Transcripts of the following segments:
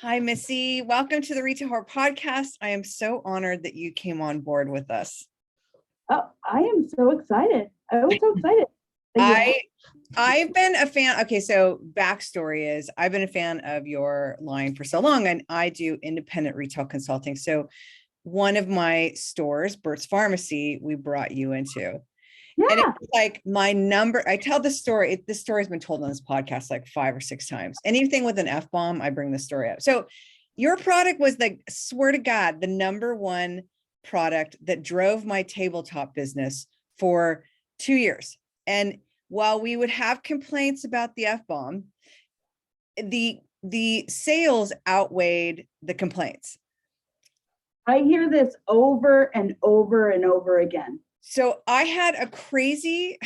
Hi, Missy. Welcome to the Retail Horror Podcast. I am so honored that you came on board with us. Oh, I am so excited. I was so excited. I've been a fan. Okay, so backstory is I've been a fan of your line for so long, and I do independent retail consulting. So one of my stores, Burt's Pharmacy, we brought you into. And Yeah. it's like my number, I tell this story. This story has been told on this podcast like 5 or 6 times. Anything with an F-bomb, I bring the story up. So your product was like, swear to God, the number one product that drove my tabletop business for 2 years. And while we would have complaints about the F-bomb, the sales outweighed the complaints. I hear this over and over and over again. So I had a crazy,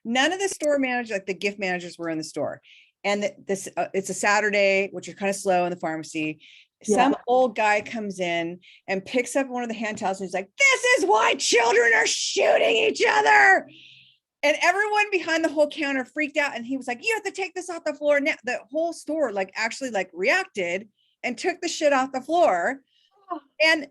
none of the store managers, like the gift managers, were in the store. And this it's a Saturday, which is kind of slow in the pharmacy. Some old guy comes in and picks up one of the hand towels and he's like, "This is why children are shooting each other." And everyone behind the whole counter freaked out. And he was like, "You have to take this off the floor." Now the whole store actually reacted and took the shit off the floor. And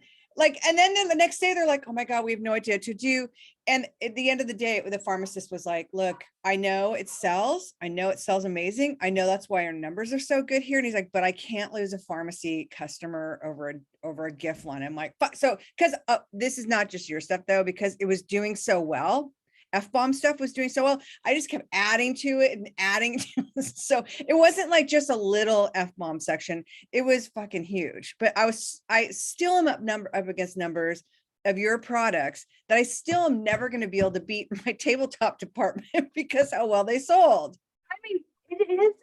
then the next day they're like, "Oh my God, we have no idea what to do." And at the end of the day, the pharmacist was like, "Look, I know it sells. I know it sells amazing. I know that's why our numbers are so good here." And he's like, "But I can't lose a pharmacy customer over a gift line." I'm like, "Fuck." So, because this is not just your stuff though, because it was doing so well. F-bomb stuff was doing so well. I just kept adding to it and adding to it. So it wasn't like just a little F-bomb section. It was fucking huge. But I still am up against numbers of your products that I still am never going to be able to beat my tabletop department because how well they sold. I mean, it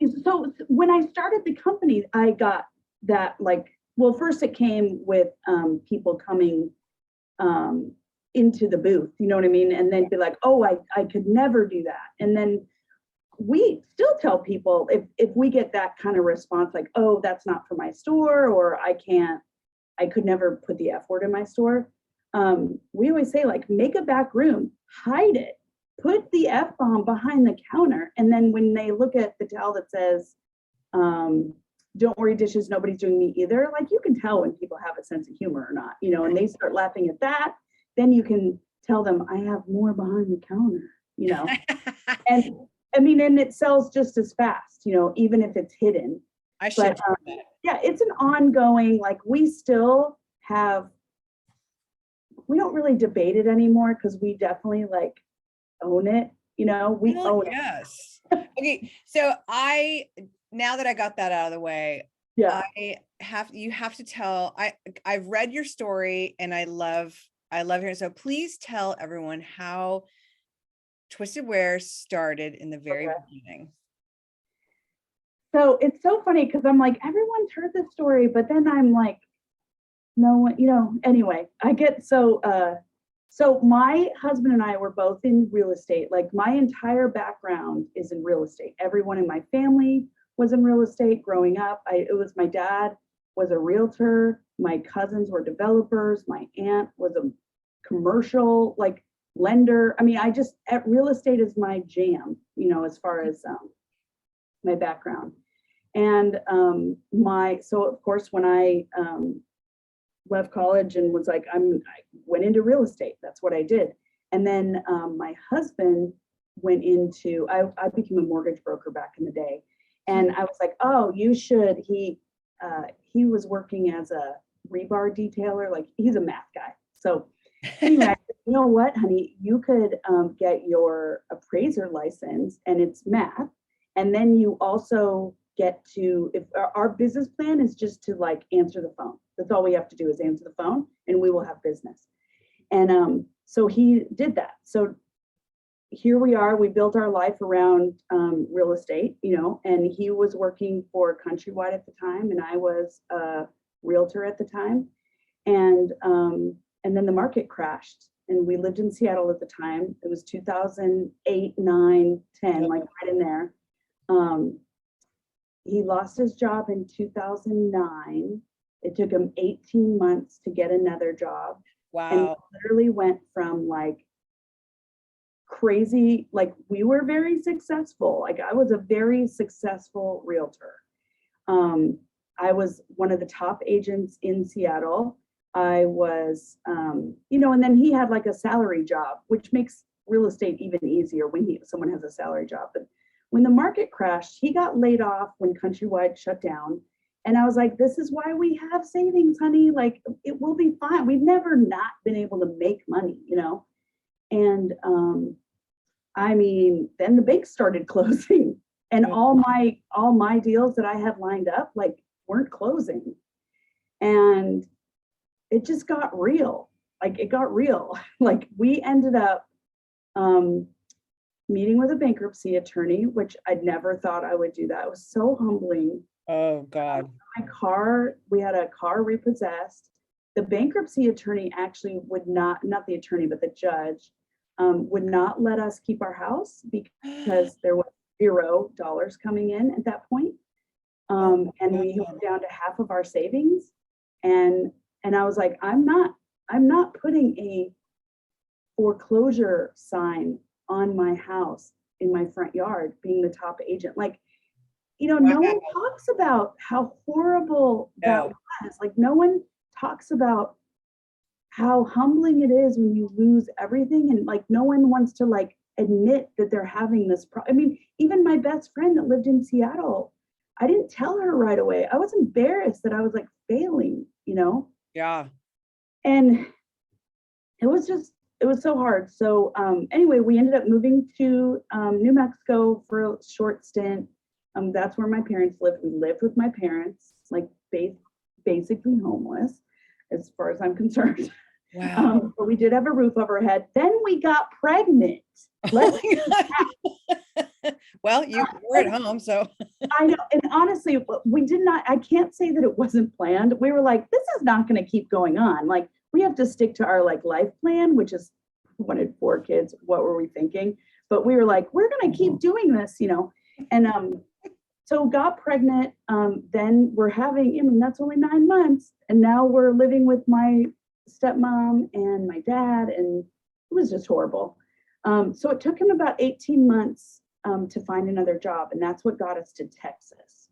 is. So when I started the company, I got that first it came with people coming into the booth, you know what I mean? And then be like, "Oh, I could never do that." And then we still tell people if we get that kind of response, like, "Oh, that's not for my store," or I could never put the F word in my store. We always say, make a back room, hide it, put the F-bomb behind the counter. And then when they look at the towel that says, "Don't worry, dishes, nobody's doing me either," you can tell when people have a sense of humor or not, and they start laughing at that. Then you can tell them, "I have more behind the counter," and I mean, and it sells just as fast, even if it's hidden. I should. Yeah, it's an ongoing, we still have, we don't really debate it anymore because we definitely own it, we own it. Yes. Okay. So now that I got that out of the way, Yeah. You have to tell, I've read your story and I love hearing. So please tell everyone how Twisted Wear started in the very beginning. So it's so funny because I'm like, everyone's heard this story, but then I'm like, no one, anyway, I get so my husband and I were both in real estate. My entire background is in real estate. Everyone in my family was in real estate growing up. My dad was a realtor. My cousins were developers. My aunt was a commercial lender. I mean, real estate is my jam, as far as my background. And so of course, when I left college and was like, I went into real estate. That's what I did. And then my husband went into, I became a mortgage broker back in the day. And I was like, "Oh, you should." He was working as a rebar detailer. He's a math guy. So anyway, "You know what, honey, you could get your appraiser license, and it's math. And then you also get to, if our business plan is just to answer the phone. That's all we have to do is answer the phone and we will have business." And so he did that. So here we are, we built our life around real estate, and he was working for Countrywide at the time, and I was a realtor at the time. And then the market crashed, and we lived in Seattle at the time. It was 2008, 9, 10, right in there. He lost his job in 2009. It took him 18 months to get another job. Wow. And literally went from crazy, we were very successful. I was a very successful realtor. I was one of the top agents in Seattle. I was, and then he had like a salary job, which makes real estate even easier when someone has a salary job. But when the market crashed, he got laid off when Countrywide shut down. And I was like, this is why we have savings, honey. Like, it will be fine. We've never not been able to make money, And then the banks started closing, and all my deals that I had lined up like weren't closing. And it just got real. Like, it got real. Like, we ended up meeting with a bankruptcy attorney, which I'd never thought I would do that. It was so humbling. Oh God. We had a car repossessed. The bankruptcy attorney actually would not the attorney, but the judge would not let us keep our house because there was $0 coming in at that point. And we went down to half of our savings. And I was like, I'm not putting a foreclosure sign on my house in my front yard being the top agent. Like, no one talks about how horrible that was. Like, no one talks about how humbling it is when you lose everything. And like, no one wants to like admit that they're having this even my best friend that lived in Seattle, I didn't tell her right away. I was embarrassed that I was like failing, Yeah. And it was so hard. So anyway, we ended up moving to New Mexico for a short stint. That's where my parents lived. We lived with my parents, like basically homeless, as far as I'm concerned. Wow. But we did have a roof over our head. Then we got pregnant. Well, you were at home, so. I know. And honestly, we did not, I can't say that it wasn't planned. We were like, this is not going to keep going on. Like, we have to stick to our like life plan, which is wanted 4 kids. What were we thinking? But we were like, we're going to keep doing this, and so got pregnant. Then we're having, that's only 9 months. And now we're living with my stepmom and my dad. And it was just horrible. So it took him about 18 months to find another job. And that's what got us to Texas.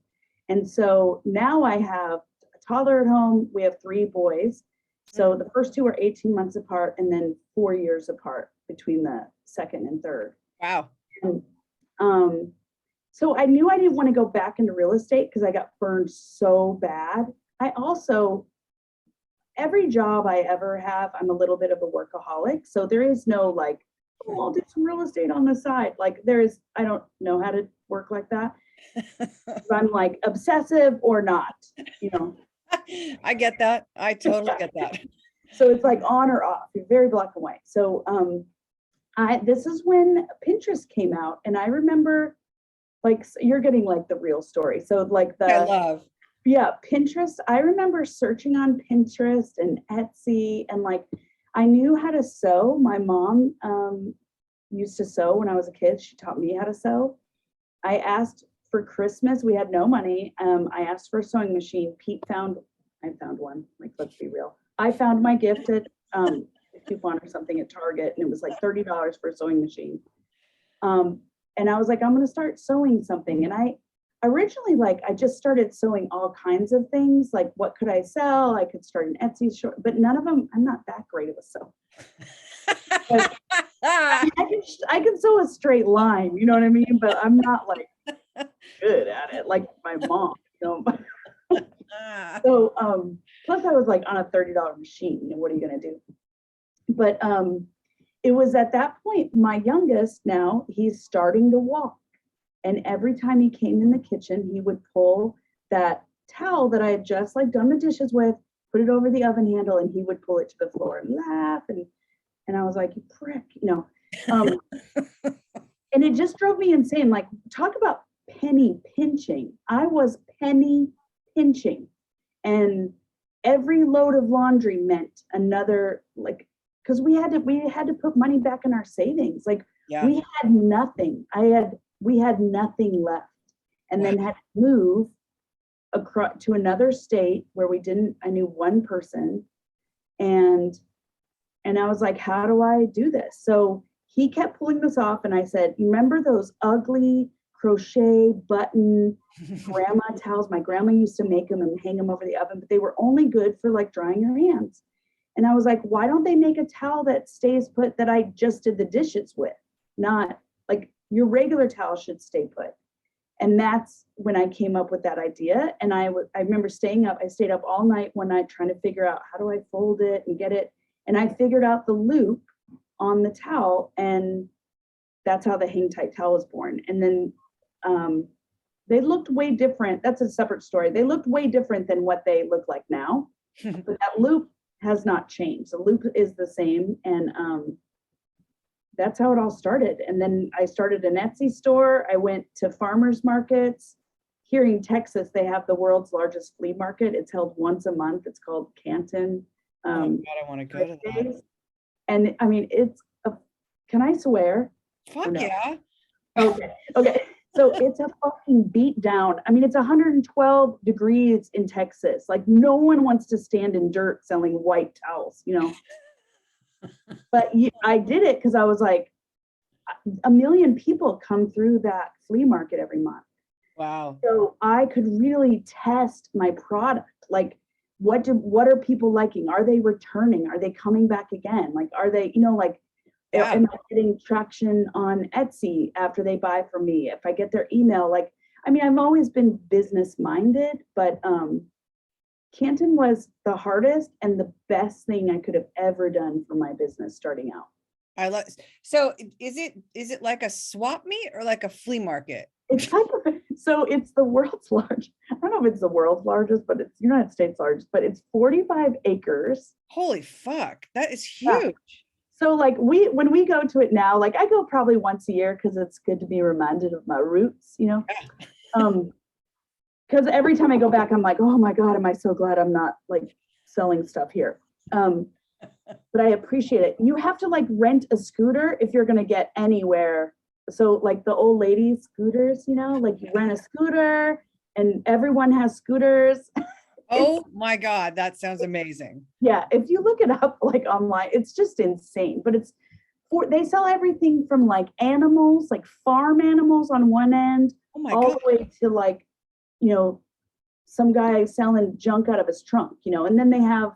And so now I have a toddler at home. We have 3 boys. So the first 2 are 18 months apart, and then 4 years apart between the second and third. Wow. And, so I knew I didn't want to go back into real estate because I got burned so bad. I also, every job I ever have, I'm a little bit of a workaholic. So there is no like, oh, I'll do some real estate on the side. Like I don't know how to work like that. I'm like obsessive or not, I get that. I totally get that. So it's like on or off, very black and white. So this is when Pinterest came out, and I remember, like, you're getting like the real story. So like I love. Yeah, Pinterest. I remember searching on Pinterest and Etsy, and like I knew how to sew. My mom used to sew when I was a kid. She taught me how to sew. I asked for Christmas. We had no money. I asked for a sewing machine. I found one. Like, let's be real. I found my gift at a coupon or something at Target, and it was like $30 for a sewing machine. And I was like, I'm going to start sewing something. And I originally, I just started sewing all kinds of things. Like, what could I sell? I could start an Etsy shop, but none of them, I'm not that great of a sew. I can sew a straight line, you know what I mean? But I'm not like good at it, like my mom, So, plus I was like on a $30 machine, what are you going to do? But, it was at that point, my youngest now, he's starting to walk. And every time he came in the kitchen, he would pull that towel that I had just done the dishes with, put it over the oven handle, and he would pull it to the floor and laugh. And I was like, you prick, and it just drove me insane. Like, talk about penny pinching. I was penny pinching, and every load of laundry meant another, because we had to put money back in our savings. We had nothing. We had nothing left, and then had to move across to another state where I knew one person, and I was like, how do I do this? So he kept pulling this off, and I said, you remember those ugly crochet button grandma towels. My grandma used to make them and hang them over the oven, but they were only good for like drying your hands. And I was like, why don't they make a towel that stays put that I just did the dishes with? Not like your regular towel should stay put. And that's when I came up with that idea. And I remember I stayed up all night one night trying to figure out how do I fold it and get it. And I figured out the loop on the towel, and that's how the hang tight towel was born. And then they looked way different. That's a separate story. They looked way different than what they look like now. But that loop has not changed. The loop is the same. And that's how it all started. And then I started an Etsy store. I went to farmers markets. Here in Texas, they have the world's largest flea market. It's held once a month. It's called Canton. Oh God, I want to go to that. And I mean, can I swear? Fuck no? Yeah. Okay. So it's a fucking beat down. I mean, it's 112 degrees in Texas. Like no one wants to stand in dirt selling white towels, you know? But I did it because I was like, 1 million people come through that flea market every month. Wow. So I could really test my product. Like, what are people liking? Are they returning? Are they coming back again? Like, are they, like, am I getting traction on Etsy after they buy from me? If I get their email, like, I mean, I've always been business minded, but Canton was the hardest and the best thing I could have ever done for my business starting out. So is it like a swap meet or like a flea market? It's it's the world's largest. I don't know if it's the world's largest, but it's United States largest, but it's 45 acres. Holy fuck. That is huge. Yeah. So like when we go to it now, like I go probably once a year because it's good to be reminded of my roots, Yeah. Because every time I go back, I'm like, oh my God, am I so glad I'm not like selling stuff here. But I appreciate it. You have to like rent a scooter if you're going to get anywhere. So like the old lady scooters, like you rent a scooter and everyone has scooters. Oh my God, that sounds amazing. Yeah. If you look it up like online, it's just insane, but they sell everything from like animals, like farm animals on one end, all the way to like, some guy selling junk out of his trunk, and then they have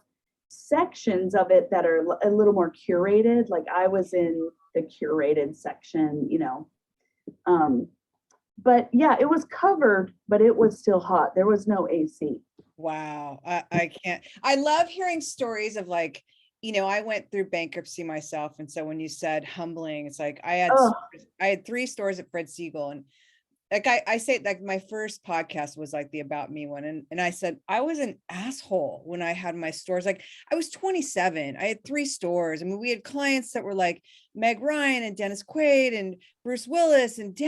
sections of it that are a little more curated. Like I was in the curated section, but yeah, it was covered, but it was still hot. There was no AC. Wow. I can't, I love hearing stories of like, I went through bankruptcy myself. And so when you said humbling, it's like, I had 3 stores at Fred Siegel, and like I say, like my first podcast was like the About Me one. And I said, I was an asshole when I had my stores. Like I was 27. I had 3 stores. I mean, we had clients that were like Meg Ryan and Dennis Quaid and Bruce Willis and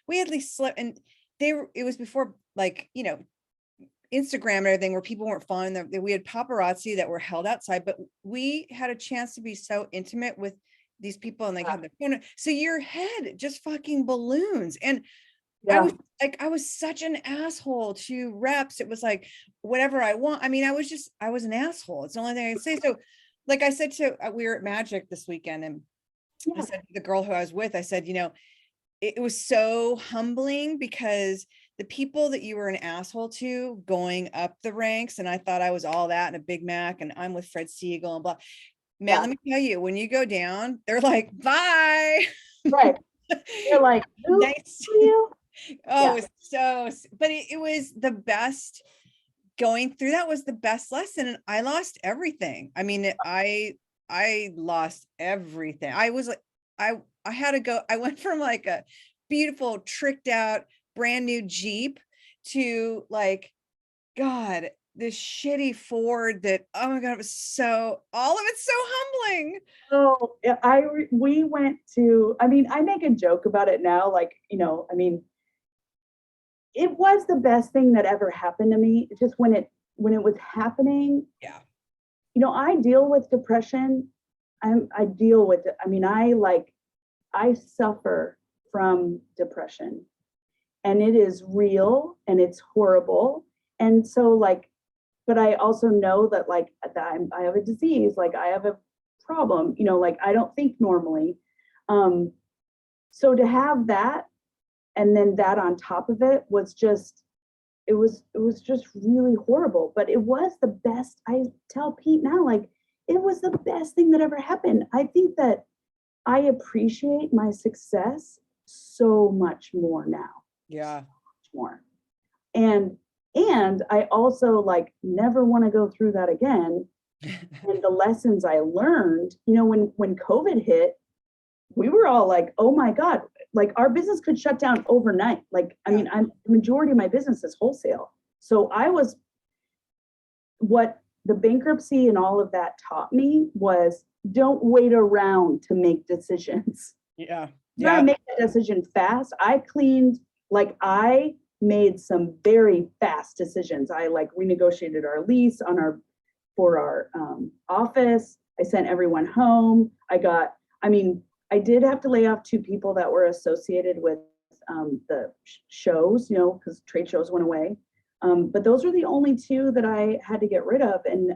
we had like and it was before like, Instagram and everything where people weren't following them. We had paparazzi that were held outside, but we had a chance to be so intimate with these people and like had their phone. So your head just fucking balloons. And yeah. I was such an asshole to reps. It was like, whatever I want. I mean, I was an asshole. It's the only thing I can say. So like I said we were at Magic this weekend, and I said to the girl who I was with, I said, it was so humbling because the people that you were an asshole to going up the ranks, and I thought I was all that and a Big Mac, and I'm with Fred Siegel and blah. Man, let me tell you, when you go down, they're like, bye. Right. They're like, nice to you. Oh, yeah. But it was the best. Going through that was the best lesson, and I lost everything. I mean, I lost everything. I was like, I had to go. I went from like a beautiful, tricked out, brand new Jeep to like, God, this shitty Ford that, oh my God, all of it's so humbling. Oh, yeah, we went to, I mean, I make a joke about it now, like, I mean, it was the best thing that ever happened to me. Just when it was happening. Yeah. I deal with depression. I deal with it. I mean, I suffer from depression, and it is real and it's horrible. And so like, but I also know that like I have a disease, like I have a problem, like I don't think normally. So to have that And then that on top of it was just, it was just really horrible, but it was the best. I tell Pete now, like, it was the best thing that ever happened. I think that I appreciate my success so much more now. Yeah. So much more. And I also like never want to go through that again. And the lessons I learned, you know, when COVID hit, we were all like, oh my God, like our business could shut down overnight. Like, I mean, the majority of my business is wholesale. So what the bankruptcy and all of that taught me was don't wait around to make decisions. Yeah. You gotta make that decision fast. I made some very fast decisions. I like renegotiated our lease for our office. I sent everyone home. I did have to lay off 2 people that were associated with the shows, you know, because trade shows went away. But those are the only 2 that I had to get rid of. And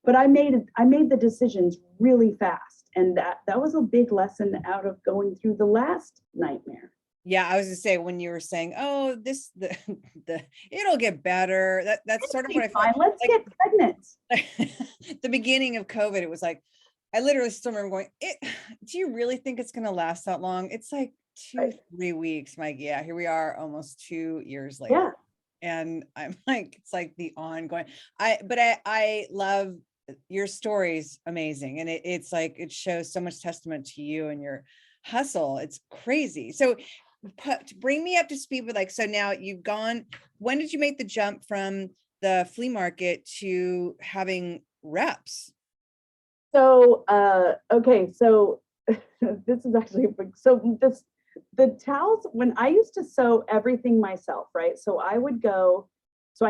but I made the decisions really fast. And that was a big lesson out of going through the last nightmare. Yeah, I was gonna say when you were saying, "Oh, it'll get better." That's sort of what I felt. Let's get pregnant. The beginning of COVID, it was like, I literally still remember going, "Do you really think it's gonna last that long?" It's like 2-3 weeks, Mike. Yeah, here we are, almost 2 years later. Yeah. And I'm like, it's like the ongoing. I love your story's amazing, and it's like it shows so much testament to you and your hustle. It's crazy. So bring me up to speed with like, so now you've gone, when did you make the jump from the flea market to having reps? So okay, so this is actually the towels, when I used to sew everything myself, right? So I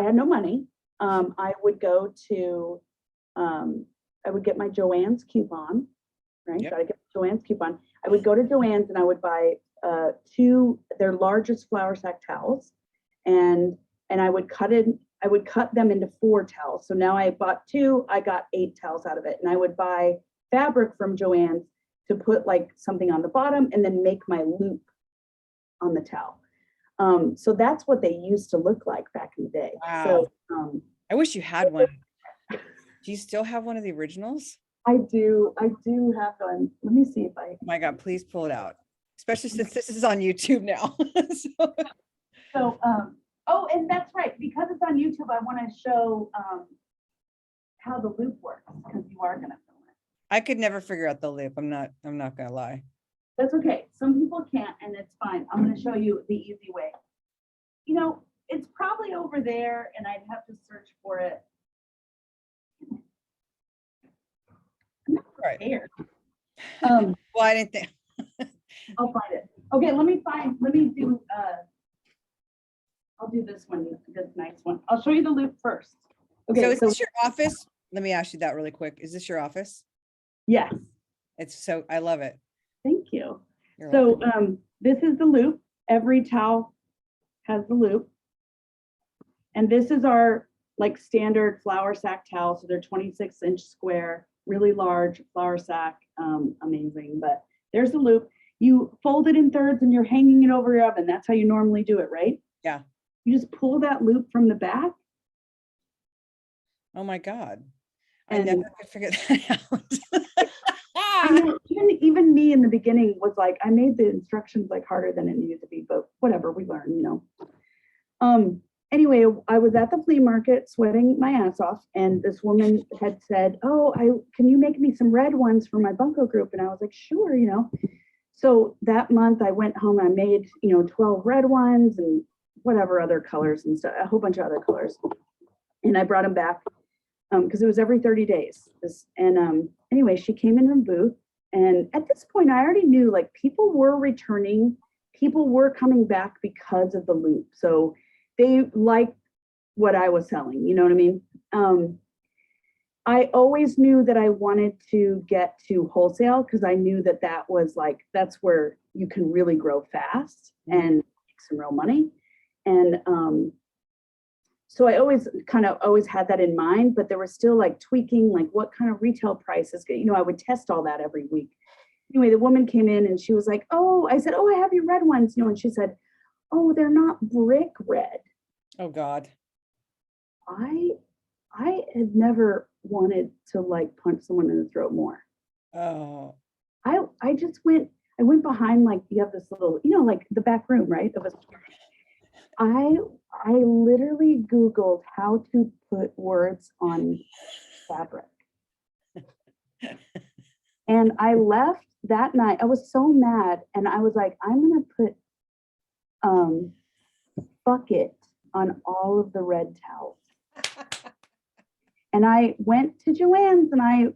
had no money. I would go to I would get my Joann's coupon, right? Yep. Gotta get Joann's coupon. I would go to Joann's and I would buy 2 their largest flour sack towels, and I would cut them into 4 towels. So now I bought 2, I got 8 towels out of it. And I would buy fabric from Joann's to put like something on the bottom and then make my loop on the towel. So that's what they used to look like back in the day. Wow. So I wish you had one. Do you still have one of the originals? I do have one. Let me see if I. Oh my God, please pull it out. Especially since this is on YouTube now. Oh, and that's right. Because it's on YouTube, I want to show how the loop works, because you are going to film it. I could never figure out the loop. I'm not gonna lie. That's okay. Some people can't, and it's fine. I'm going to show you the easy way. You know, it's probably over there, and I'd have to search for it. I'm not prepared. Well, I didn't think. I'll find it. Okay, I'll do this one, this nice one. I'll show you the loop first. Okay, So is this your office? Let me ask you that really quick. Is this your office? Yes. I love it. Thank you. You're So welcome. this is the loop. Every towel has the loop. And this is our like standard flour sack towel. So they're 26-inch square, really large flour sack, amazing. But there's the loop. You fold it in thirds and you're hanging it over your oven. That's how you normally do it, right? Yeah. You just pull that loop from the back. Oh my God. I And never could figure that out. I know, even me in the beginning was like, I made the instructions like harder than it needed to be, but whatever, we learn, you know. Anyway, I was at the flea market sweating my ass off, and this woman had said, "Oh, can you make me some red ones for my bunko group?" And I was like, "Sure," you know. So that month I went home and I made, 12 red ones and whatever other colors and stuff, a whole bunch of other colors. And I brought them back because it was every 30 days. Anyway, she came in her booth, and at this point I already knew like people were returning, people were coming back because of the loop. So they liked what I was selling, you know what I mean? I always knew that I wanted to get to wholesale because I knew that was like, that's where you can really grow fast and make some real money. And so I always had that in mind, but there was still like tweaking, like what kind of retail prices, I would test all that every week. Anyway, the woman came in and she was like, oh, I said, oh, I have your red ones, and she said, oh, they're not brick red. Oh God. I had never wanted to like punch someone in the throat more. Oh. I just went behind, like, you have this little, like the back room, right? I literally Googled how to put words on fabric. And I left that night. I was so mad. And I was like, I'm going to put fuck it on all of the red towels. And I went to Joann's and I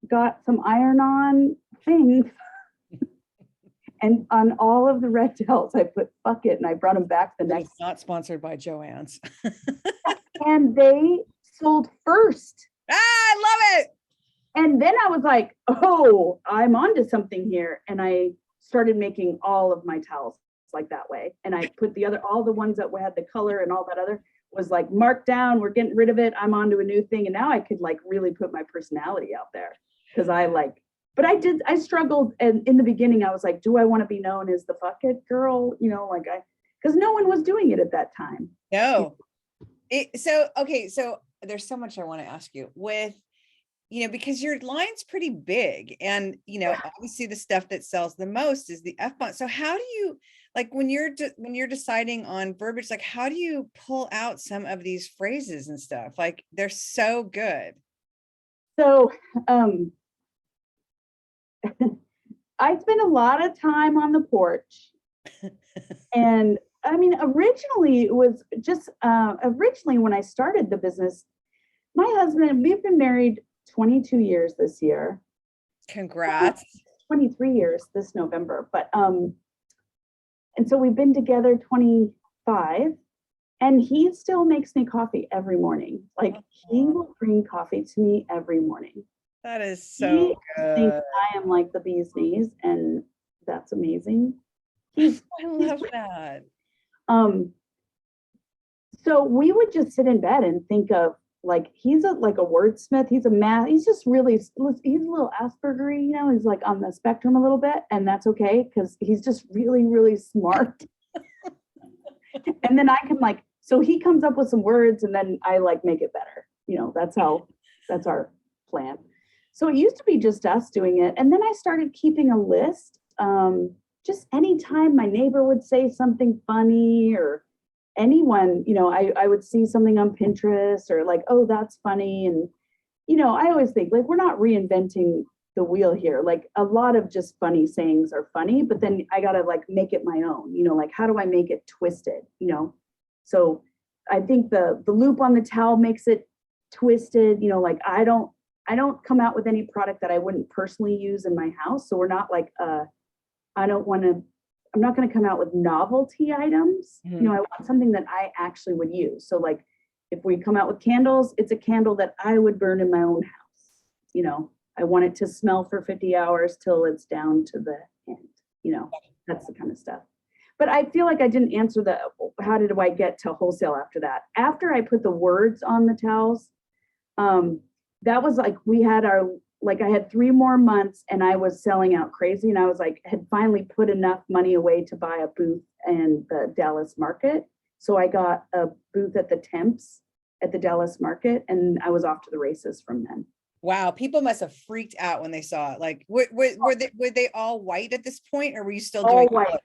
got some iron-on things. And on all of the red towels, I put fuck it, and I brought them back the next. It's not sponsored by Joann's. And they sold first. I love it. And then I was like, oh, I'm onto something here. And I started making all of my towels like that way. And I put all the ones that had the color and all that other was like marked down. We're getting rid of it. I'm onto a new thing. And now I could like really put my personality out there, because but I struggled. And in the beginning, I was like, do I want to be known as the fuck it girl? Because no one was doing it at that time. No. So there's so much I want to ask you with, because your line's pretty big, and, obviously the stuff that sells the most is the F-bomb. So how do you, like, when you're deciding on verbiage, like, how do you pull out some of these phrases and stuff? Like, they're so good. So, I spent a lot of time on the porch. And I mean, originally it was just, when I started the business, my husband, we've been married 22 years this year. Congrats. 23 years this November. But, and so we've been together 25, and he still makes me coffee every morning. Like, he will bring coffee to me every morning. That is so good. Thinks I am like the bee's knees, and that's amazing. I love that. So we would just sit in bed and think of, like, he's like a wordsmith. He's just really, he's a little Asperger, he's like on the spectrum a little bit, and that's okay, because he's just really, really smart. And then I can so he comes up with some words, and then I make it better. That's our plan. So it used to be just us doing it. And then I started keeping a list. Just anytime my neighbor would say something funny, or anyone, I would see something on Pinterest, or like, oh, that's funny. And, I always think, like, we're not reinventing the wheel here. Like, a lot of just funny sayings are funny, but then I got to make it my own, how do I make it twisted, So I think the loop on the towel makes it twisted, I don't come out with any product that I wouldn't personally use in my house. So we're not I'm not going to come out with novelty items. Mm-hmm. I want something that I actually would use. So if we come out with candles, it's a candle that I would burn in my own house. I want it to smell for 50 hours till it's down to the end, that's the kind of stuff. But I feel like I didn't answer how did I get to wholesale after that? After I put the words on the towels, that was we had I had 3 more months, and I was selling out crazy. And I was had finally put enough money away to buy a booth in the Dallas market. So I got a booth at the Temps at the Dallas market, and I was off to the races from then. Wow. People must have freaked out when they saw it. Were they all white at this point, or were you still doing all white?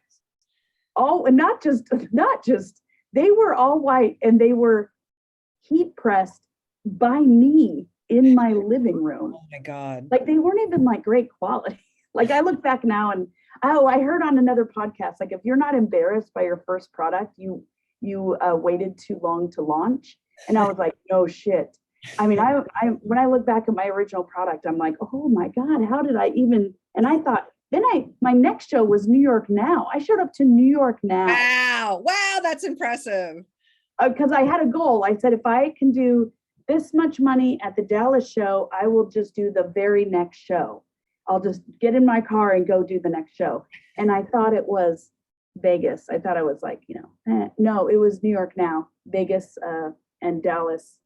Oh, and not just, they were all white, and they were heat pressed by me in my living room. Oh my God. They weren't even great quality. I look back now and, I heard on another podcast, if you're not embarrassed by your first product, you waited too long to launch. And I was like, no shit. I mean, when I look back at my original product, I'm like, oh my God, how did I even, and I thought, then my next show was New York Now. I showed up to New York Now. Wow. That's impressive. Because I had a goal. I said, if I can do this much money at the Dallas show, I will just do the very next show. I'll just get in my car and go do the next show. And I thought it was Vegas. I thought I was no, it was New York Now, Vegas, and Dallas.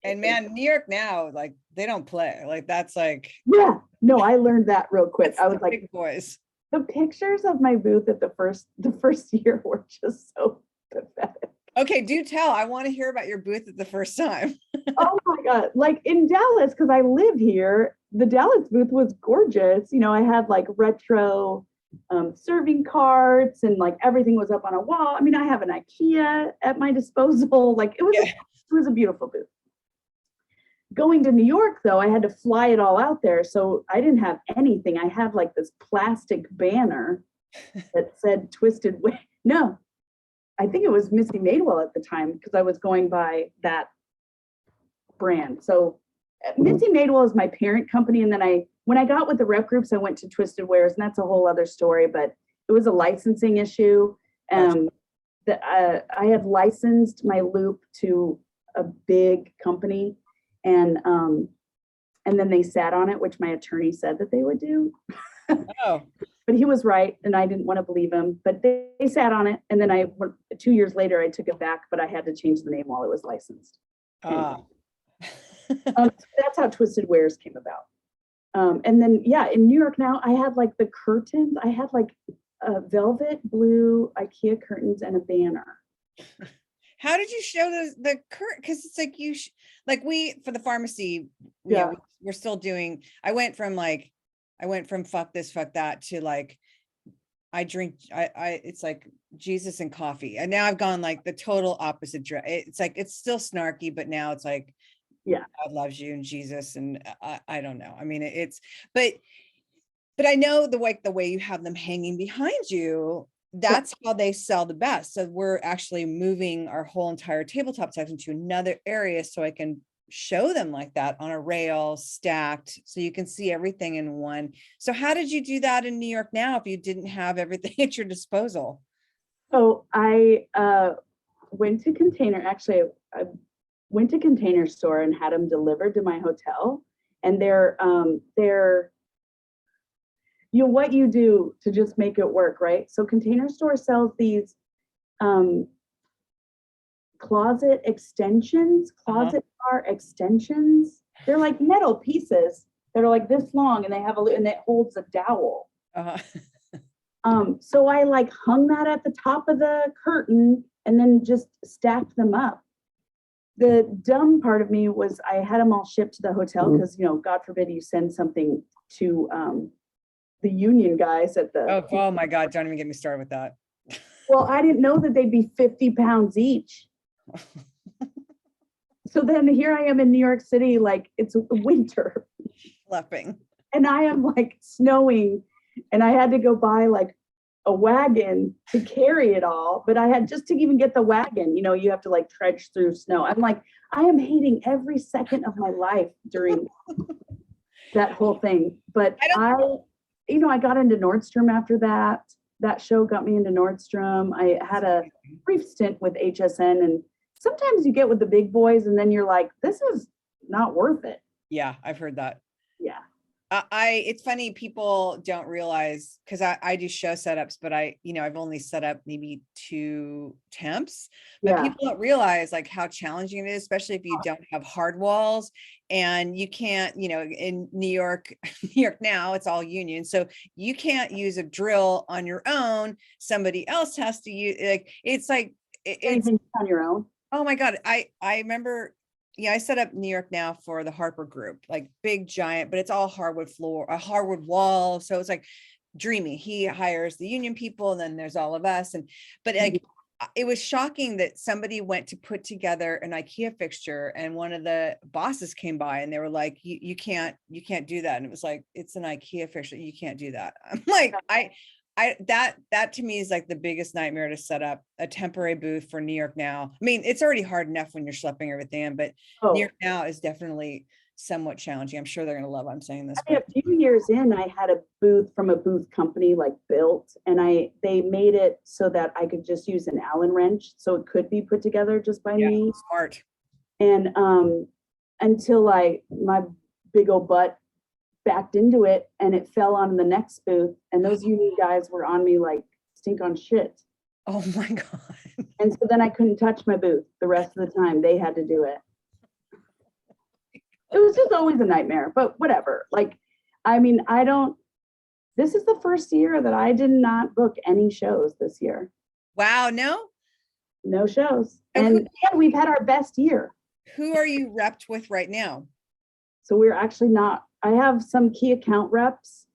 And man, New York now, like they don't play. Like that's like Yeah, no, I learned that real quick. I was like, big boys. the pictures of my booth at the first year were just so pathetic. Okay, do tell. I want to hear about your booth at the first time. Oh my God. Like in Dallas, because I live here, the Dallas booth was gorgeous. You know, I had like retro serving carts and like everything was up on a wall. I mean, I have an IKEA at my disposal. Like it was a beautiful booth. Going to New York though, I had to fly it all out there. So I didn't have anything. I had like this plastic banner that said Twisted Way. No, I think it was Missy Madewell at the time because I was going by that brand. So Missy Madewell is my parent company. And then when I got with the rep groups, I went to Twisted Wares, and that's a whole other story, but it was a licensing issue. I had licensed my loop to a big company, and then they sat on it, which my attorney said that they would do. Oh. But he was right, and I didn't want to believe him. But they sat on it, and then 2 years later, I took it back, but I had to change the name while it was licensed. So that's how Twisted Wares came about. And then, yeah, in New York now, I had like the curtains. I had like velvet blue IKEA curtains and a banner. How did you show the current? Because it's like we for the pharmacy, Yeah, we're still doing. I went from fuck this, fuck that to like I drink. It's like Jesus and coffee, and now I've gone like the total opposite. It's like it's still snarky, but now it's like, yeah, God loves you and Jesus, and I don't know. I mean, but I know the way you have them hanging behind you. That's how they sell the best. So we're actually moving our whole entire tabletop section to another area so I can show them like that on a rail stacked so you can see everything in one. So how did you do that in New York now if you didn't have everything at your disposal? So I went to I went to Container Store and had them delivered to my hotel. And they're what you do to just make it work, right? So Container Store sells these closet bar extensions. They're like metal pieces that are like this long, and they have and it holds a dowel. So I like hung that at the top of the curtain and then just stacked them up. The dumb part of me was I had them all shipped to the hotel because, God forbid you send something to the union guys at the. Oh my God, don't even get me started with that. Well, I didn't know that they'd be 50 pounds each. So then here I am in New York City, like it's winter. Schlepping. And I am like snowing, and I had to go buy like a wagon to carry it all. But I had just to even get the wagon, you have to like trudge through snow. I'm like, I am hating every second of my life during that whole thing. But I got into Nordstrom after that. That show got me into Nordstrom. I had a brief stint with HSN, and sometimes you get with the big boys and then you're like, this is not worth it. Yeah, I've heard that. Yeah. It's funny, people don't realize, because I do show setups, but I've only set up maybe 2 temps, but people don't realize like how challenging it is, especially if you don't have hard walls and you can't, in New York now it's all union. So you can't use a drill on your own. Somebody else has to use it's on your own. Oh my God. I remember, I set up New York now for the Harper group, like big giant, but it's all hardwood floor, a hardwood wall. So it's like dreamy. He hires the union people and then there's all of us. But it was shocking that somebody went to put together an IKEA fixture and one of the bosses came by and they were like, you can't do that. And it was like, it's an IKEA fixture. You can't do that. I'm like, that to me is like the biggest nightmare, to set up a temporary booth for New York now. I mean, it's already hard enough when you're schlepping everything in, but New York now is definitely somewhat challenging. I'm sure they're going to love I'm saying this. A few years in, I had a booth from a booth company like built, and they made it so that I could just use an Allen wrench, so it could be put together just by me. Smart. And until my big old butt backed into it and it fell on the next booth, and those union guys were on me like stink on shit. Oh my God. And so then I couldn't touch my booth the rest of the time. They had to do it. it was just always a nightmare, but whatever. Like, I mean, this is the first year that I did not book any shows this year. Wow, no? No shows. And And we've had our best year. who are you repped with right now? So we're actually not, I have some key account reps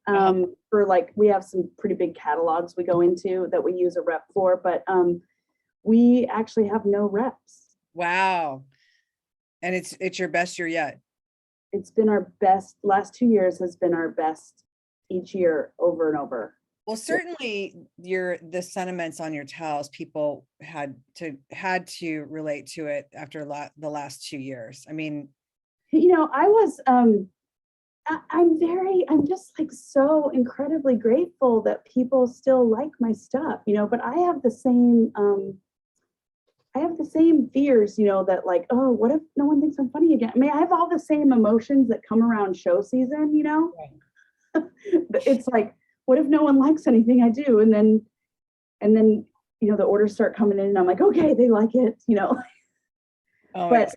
for like, we have some pretty big catalogs we go into that we use a rep for, but we actually have no reps. Wow. And it's your best year yet. It's been our best. Last 2 years has been our best each year over and over. Well, certainly the sentiments on your towels, people had to relate to it after the last 2 years. I mean, You know, I was I'm just like so incredibly grateful that people still like my stuff, you know, but I have the same fears, you know, that like, oh, what if no one thinks I'm funny again? I mean, I have all the same emotions that come around show season, you know. Right. It's like, what if no one likes anything I do? And then, you know, the orders start coming in and I'm like, okay, they like it, you know. oh, but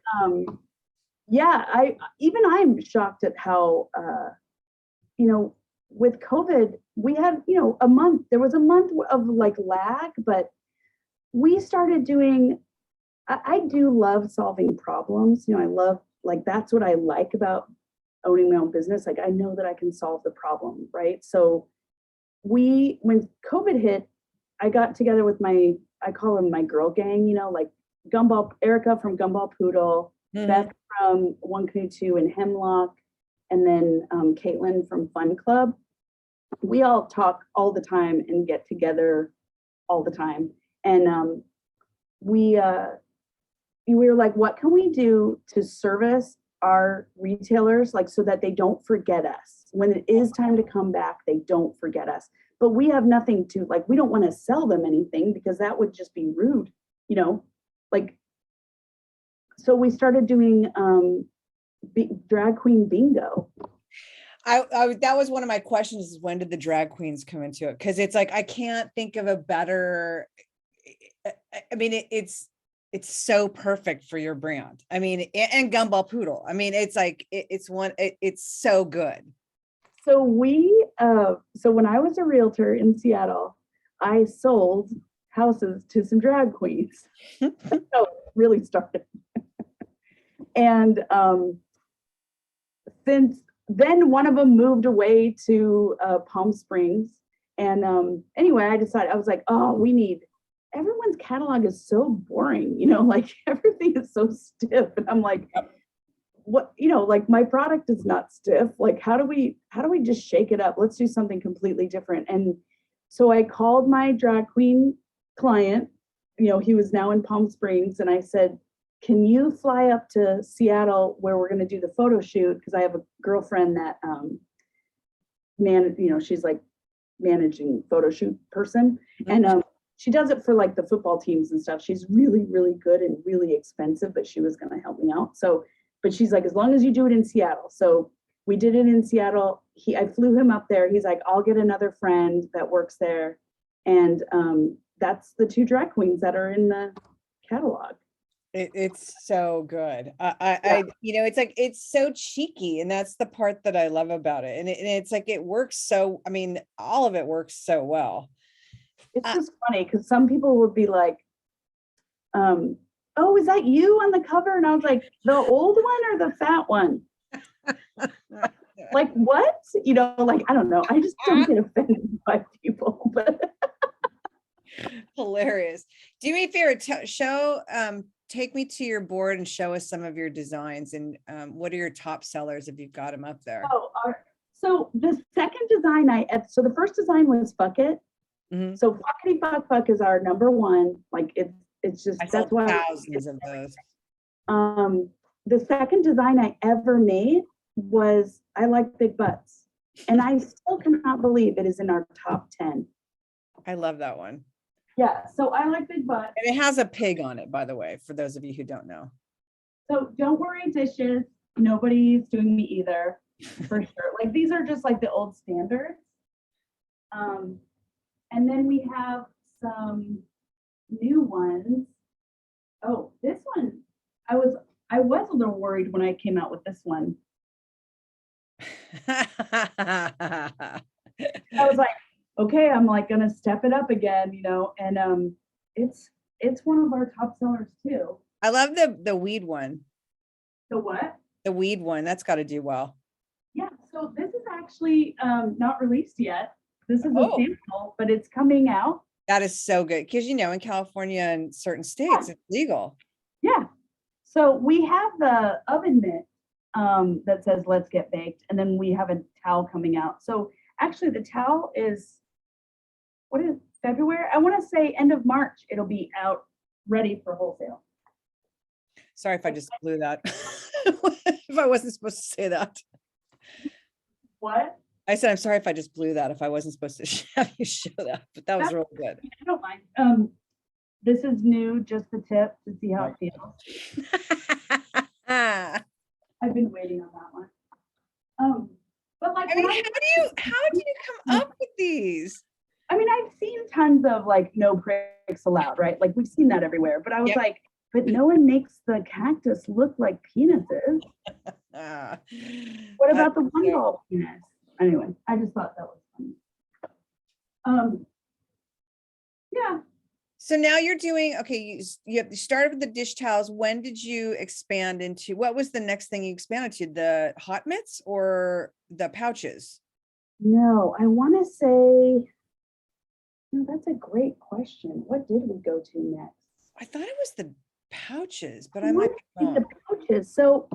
yeah, I'm shocked at how you know, with COVID, we had, you know, there was a month of like lag, but we started doing, I do love solving problems. You know, I love, like, that's what I like about owning my own business. Like, I know that I can solve the problem, right? So when COVID hit, I got together with I call them my girl gang, you know, like Erica from Gumball Poodle, Beth from One Canoe 2 and Hemlock, and then Caitlin from Fun Club. We all talk all the time and get together all the time. And we were like, what can we do to service our retailers, like, so that they don't forget us when it is time to come back? They don't forget us, but we have nothing to, like, we don't want to sell them anything because that would just be rude, you know, like. So we started doing drag queen bingo. That was one of my questions, is when did the drag queens come into it? Because it's like, I can't think of a better, I mean, it's so perfect for your brand. I mean, and Gumball Poodle. I mean, it's like, it's so good. So so when I was a realtor in Seattle, I sold houses to some drag queens. That's how it really started. And since then, one of them moved away to Palm Springs. And anyway, I was like, oh, everyone's catalog is so boring, you know, like everything is so stiff. And I'm like, what, you know, like my product is not stiff. Like, how do we just shake it up? Let's do something completely different. And so I called my drag queen client, you know, he was now in Palm Springs, and I said, can you fly up to Seattle where we're going to do the photo shoot? Because I have a girlfriend that you know, she's like managing photo shoot person. And she does it for like the football teams and stuff. She's really, really good and really expensive, but she was going to help me out. So, but she's like, as long as you do it in Seattle. So we did it in Seattle. I flew him up there. He's like, I'll get another friend that works there. And that's the 2 drag queens that are in the catalog. It's so good. I you know, it's like, it's so cheeky, and that's the part that I love about it. And it's like, it works so, I mean, all of it works so well. It's just funny because some people would be like, oh, is that you on the cover? And I was like, the old one or the fat one? Like, what? You know, like, I don't know. I just don't get offended by people, but hilarious. Do me a favor, take me to your board and show us some of your designs, and what are your top sellers if you've got them up there? So the second design so the first design was Fuck It. So Fuckity Fuck Fuck is our number one. Like, it's just, that's why thousands of those. The second design I ever made was I Like Big Butts, and I still cannot believe it is in our top 10. I love that one. Yeah, so I Like Big Butts. And it has a pig on it, by the way, for those of you who don't know. So Don't Worry Dishes, nobody's doing me either, for sure. Like, these are just like the old standards. And then we have some new ones. Oh, this one, I was a little worried when I came out with this one. I was like, okay, I'm like gonna step it up again, and it's one of our top sellers too. I love the weed one. The what? The weed one. That's got to do well. Yeah, so this is actually not released yet. This is a Oh. sample, but it's coming out. That is so good. Because, in California and certain states, it's legal. Yeah. So we have the oven mitt that says "Let's get baked," and then we have a towel coming out. So actually, the towel is what is February? I want to say end of March. It'll be out, ready for wholesale. Sorry if I just blew that. If I wasn't supposed to say that. What? I said, I'm sorry if I just blew that, if I wasn't supposed to have you show that, but that was really good. I don't mind. This is new, just the tip to see how it feels. I've been waiting on that one. But like, I mean, how do you come up with these? I mean, I've seen tons of like no pricks allowed, right? Like we've seen that everywhere, but I was like, but no one makes the cactus look like penises. What about the one ball penis? Anyway, I just thought that was funny. Yeah. So now you're doing, okay, you started with the dish towels. When did you expand into, what was the next thing you expanded to? The hot mitts or the pouches? No, I want to say, no, that's a great question. What did we go to next? I thought it was the pouches, but I might be wrong. The pouches. So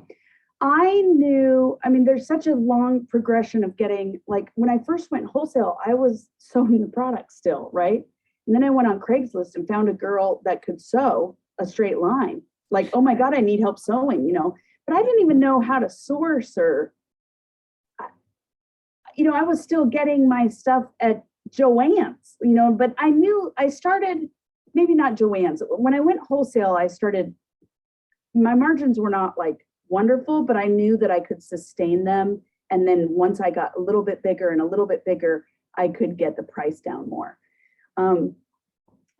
I knew, I mean, there's such a long progression of getting, like when I first went wholesale, I was sewing the product still, right? And then I went on Craigslist and found a girl that could sew a straight line. Like, oh my God, I need help sewing, but I didn't even know how to source or, I was still getting my stuff at Joann's, but I knew I started, maybe not Joann's. When I went wholesale, my margins were not like wonderful, but I knew that I could sustain them. And then once I got a little bit bigger and a little bit bigger, I could get the price down more.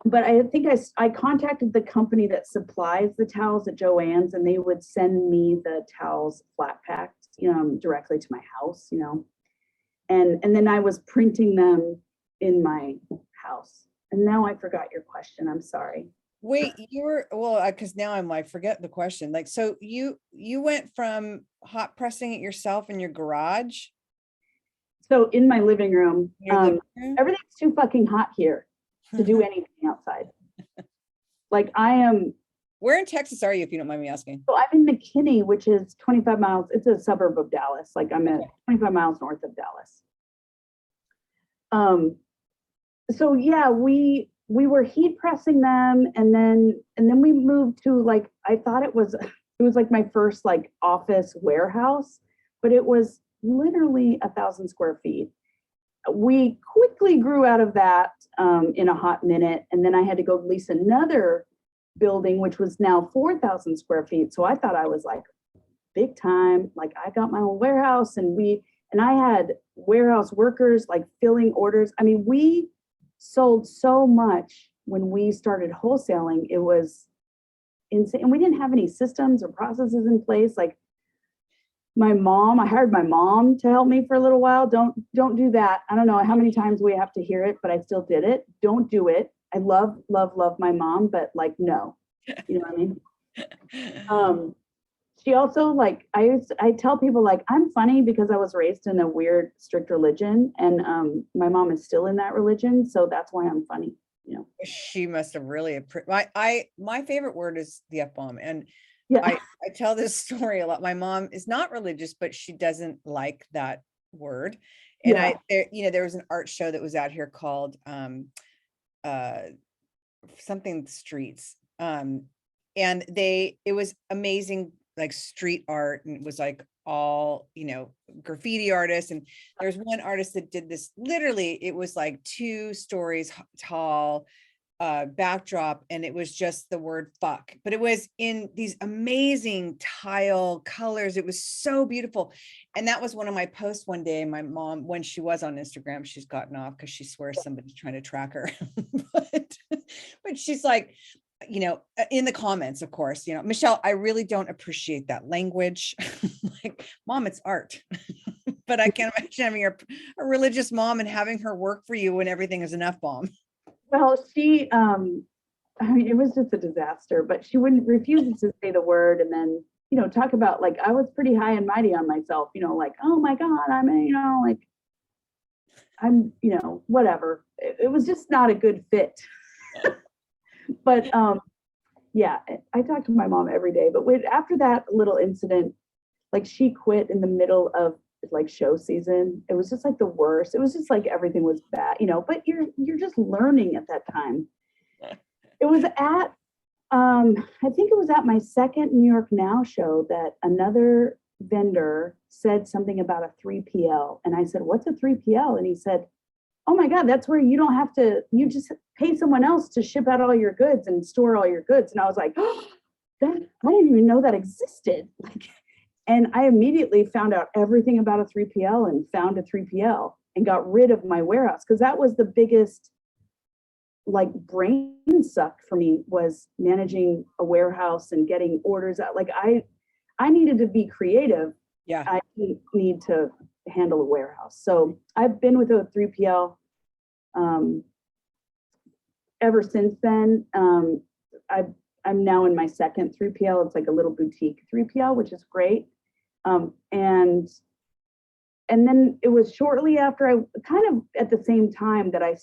But I think I contacted the company that supplies the towels at Joann's, and they would send me the towels flat packed, directly to my house, and then I was printing them in my house. And now I forgot your question. I'm sorry. Wait, because now I'm like, forget the question. Like, so you went from hot pressing it yourself in your garage? So in my living room, everything's too fucking hot here to do anything outside. Like where in Texas are you, if you don't mind me asking? So I'm in McKinney, which is 25 miles. It's a suburb of Dallas. Like I'm at 25 miles north of Dallas. So yeah, we were heat pressing them, and then we moved to, like, I thought it was like my first like office warehouse, but it was literally 1,000 square feet. We quickly grew out of that in a hot minute, and then I had to go lease another building, which was now 4,000 square feet. So I thought I was like big time, like I got my own warehouse, and I had warehouse workers like filling orders. I mean, we sold so much when we started wholesaling. It was insane, and we didn't have any systems or processes in place. Like I hired my mom to help me for a little while. Don't do that. I don't know how many times we have to hear it, but I still did it. Don't do it. I love my mom, but like, no, you know what I mean? She also, like, I tell people, like, I'm funny because I was raised in a weird, strict religion, and my mom is still in that religion. So that's why I'm funny, She must have really, my favorite word is the F-bomb. And yeah. I tell this story a lot. My mom is not religious, but she doesn't like that word. And there was an art show that was out here called something streets. And it was amazing, like street art, and it was like all, graffiti artists. And there's one artist that did this, literally, it was like 2 stories tall, backdrop, and it was just the word fuck, but it was in these amazing tile colors. It was so beautiful. And that was one of my posts one day. My mom, when she was on Instagram, she's gotten off because she swears somebody's trying to track her. but she's like, in the comments, of course, Michelle, I really don't appreciate that language. Like, Mom, it's art. but I can't imagine having a religious mom and having her work for you when everything is an F-bomb. Well, she, I mean, it was just a disaster, but she wouldn't refuse to say the word. And then, talk about like, I was pretty high and mighty on myself, like, oh my God, like, whatever. It was just not a good fit. But yeah, I talk to my mom every day. But after that little incident, like she quit in the middle of like show season. It was just like the worst. It was just like everything was bad, but you're just learning at that time. It was at I think it was at my second New York Now show that another vendor said something about a 3PL. And I said, what's a 3PL? And he said, oh my God, that's where you just pay someone else to ship out all your goods and store all your goods. And I was like, oh, I didn't even know that existed. And I immediately found out everything about a 3PL and found a 3PL and got rid of my warehouse. Cause that was the biggest like brain suck for me, was managing a warehouse and getting orders out. Like I needed to be creative. Yeah. I didn't need to handle a warehouse. So I've been with a 3PL ever since then. I'm now in my second 3PL. It's like a little boutique 3PL, which is great. And then it was shortly after, I kind of at the same time that I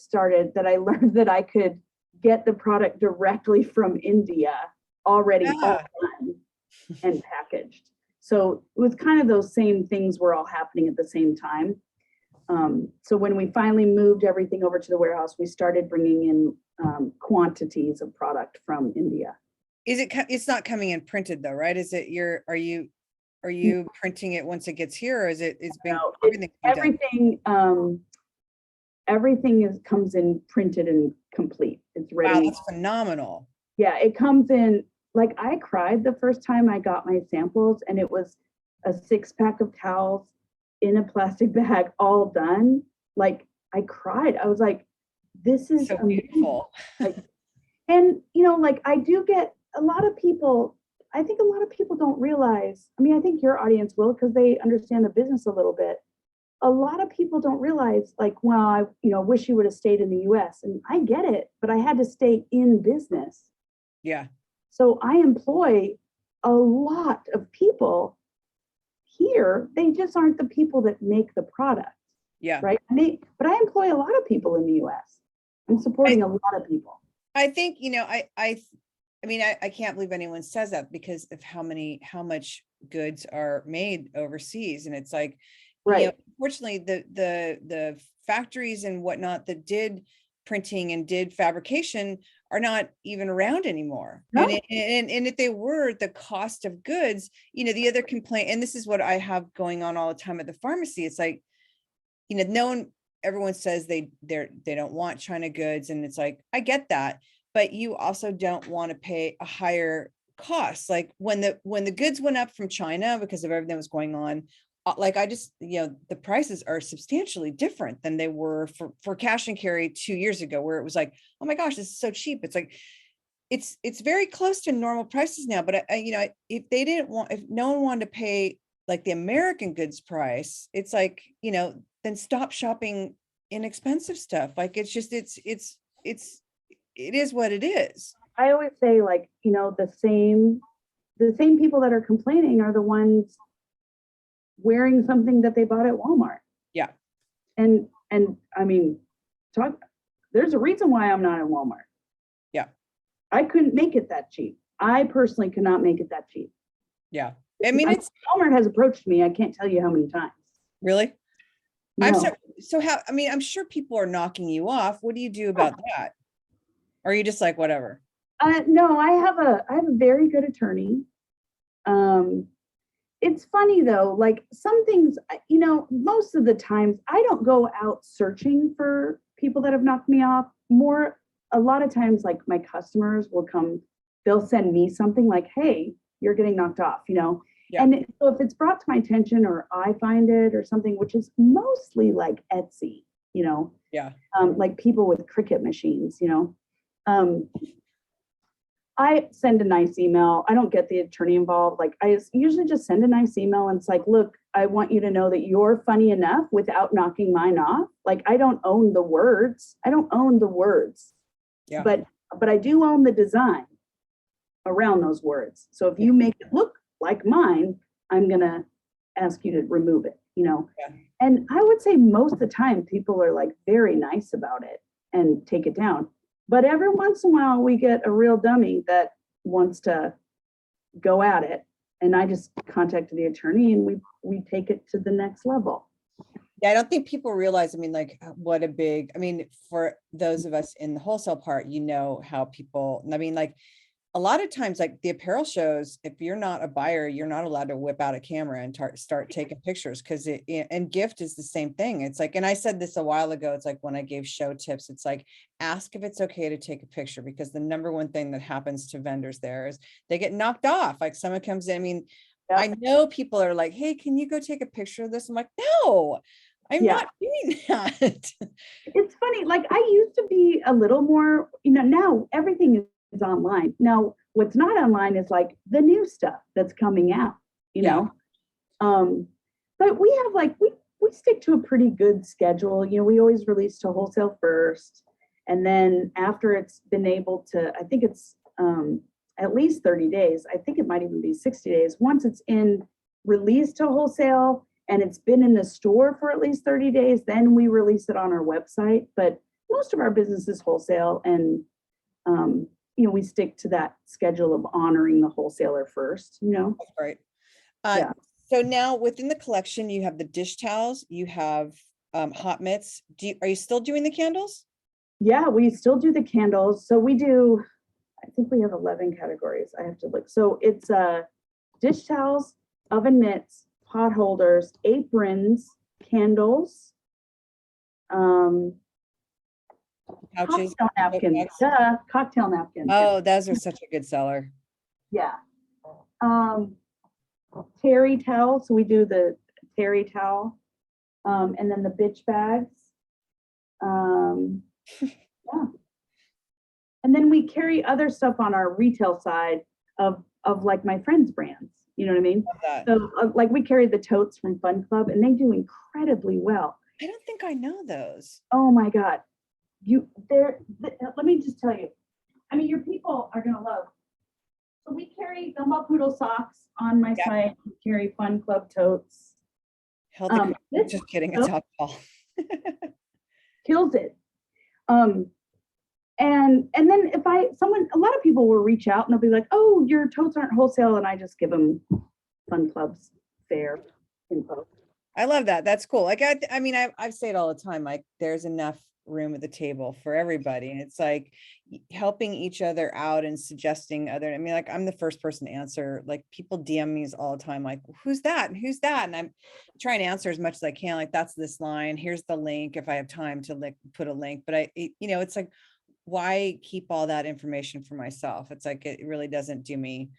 learned that I could get the product directly from India already all done and packaged. So it was kind of those same things were all happening at the same time. So when we finally moved everything over to the warehouse, we started bringing in quantities of product from India. It's not coming in printed though, right? Are you printing it once it gets here, or is it's being everything comes in printed and complete. It's ready. Wow, that's phenomenal. Yeah, it comes in, like I cried the first time I got my samples, and it was a 6-pack of towels in a plastic bag, all done. Like I cried. I was like, this is so amazing. beautiful. And like I do get a lot of people, I think a lot of people don't realize, I mean, I think your audience will, because they understand the business a little bit. A lot of people don't realize, like, well, I wish you would have stayed in the US. And I get it, but I had to stay in business. Yeah. So I employ a lot of people here. They just aren't the people that make the product. Yeah. Right. But I employ a lot of people in the US. I'm supporting a lot of people. I think, I can't believe anyone says that because of how much goods are made overseas. And it's like, right. Unfortunately, the factories and whatnot that did printing and did fabrication are not even around anymore. No. And if they were, the cost of goods, the other complaint, and this is what I have going on all the time at the pharmacy. It's like, everyone says they don't want China goods. And it's like, I get that, but you also don't want to pay a higher cost. Like when the goods went up from China because of everything that was going on, like I just, the prices are substantially different than they were for cash and carry 2 years ago, where it was like, oh my gosh, this is so cheap. It's like, it's very close to normal prices now. But if no one wanted to pay like the American goods price, it's like, then stop shopping inexpensive stuff. Like it's just, it is what it is. I always say, like, the same people that are complaining are the ones wearing something that they bought at Walmart. Yeah. And I mean, there's a reason why I'm not in Walmart. Yeah. I couldn't make it that cheap. I personally could not make it that cheap. Yeah. I mean, Walmart has approached me. I can't tell you how many times. Really? No. I'm sure people are knocking you off. What do you do about that? Or are you just like, whatever? No, I have a very good attorney. It's funny though, like some things, most of the times I don't go out searching for people that have knocked me off. A lot of times, like my customers will come, they'll send me something like, hey, you're getting knocked off, Yeah. And so if it's brought to my attention or I find it or something, which is mostly like Etsy, Yeah. Like people with Cricut machines, I send a nice email. I don't get the attorney involved. Like I usually just send a nice email and it's like, look, I want you to know that you're funny enough without knocking mine off. Like I don't own the words. I don't own the words. Yeah. But I do own the design around those words. So if you make it look like mine, I'm gonna ask you to remove it, you know. Yeah. And I would say most of the time people are like very nice about it and take it down. But every once in a while we get a real dummy that wants to go at it. And I just contacted the attorney and we take it to the next level. Yeah, I don't think people realize, I mean, like what a big, I mean, for those of us in the wholesale part, you know, how people, I mean, like a lot of times, like the apparel shows, if you're not a buyer, you're not allowed to whip out a camera and start taking pictures because and gift is the same thing. It's like, and I said this a while ago, it's like when I gave show tips, it's like, ask if it's okay to take a picture because the number one thing that happens to vendors there is they get knocked off. Like someone comes in, I mean, Yep. I know people are like, hey, can you go take a picture of this? I'm like, no, I'm not doing that. It's funny, like I used to be a little more, you know, now everything is online. Now, what's not online is like the new stuff that's coming out, you know. But we have like we stick to a pretty good schedule. You know, we always release to wholesale first. And then after it's been able to, I think it's at least 30 days. I think it might even be 60 days. Once it's in release to wholesale and it's been in the store for at least 30 days, then we release it on our website. But most of our business is wholesale and you know, we stick to that schedule of honoring the wholesaler first, you know. That's right. So now within the collection, you have the dish towels, you have hot mitts. Are you still doing the candles? Yeah, we still do the candles. So we do, I think we have 11 categories. I have to look. So it's dish towels, oven mitts, pot holders, aprons, candles, Pouches. cocktail napkins. Cocktail napkins. Oh, those are such a good seller. Yeah. Terry towel. So we do the terry towel. And then the bitch bags. Yeah. And then we carry other stuff on our retail side of like my friends' brands. You know what I mean? So like we carry the totes from Fun Club and they do incredibly well. I don't think I know those. Oh my God. Let me just tell you. I mean, your people are going to love. So we carry Gumball Poodle socks on my site. We carry Fun Club totes. Just kidding. It's hot ball. Kills it. And then if a lot of people will reach out and they'll be like, oh, your totes aren't wholesale. And I just give them Fun Club's fair info. I love that. That's cool. Like, I mean, I say it all the time, like there's enough room at the table for everybody. And it's like helping each other out and suggesting I mean, like I'm the first person to answer, like people DM me all the time, like, who's that? And who's that? And I'm trying to answer as much as I can. Like, that's this line, here's the link. If I have time to like put a link, but you know, it's like, why keep all that information for myself? It's like, it really doesn't do me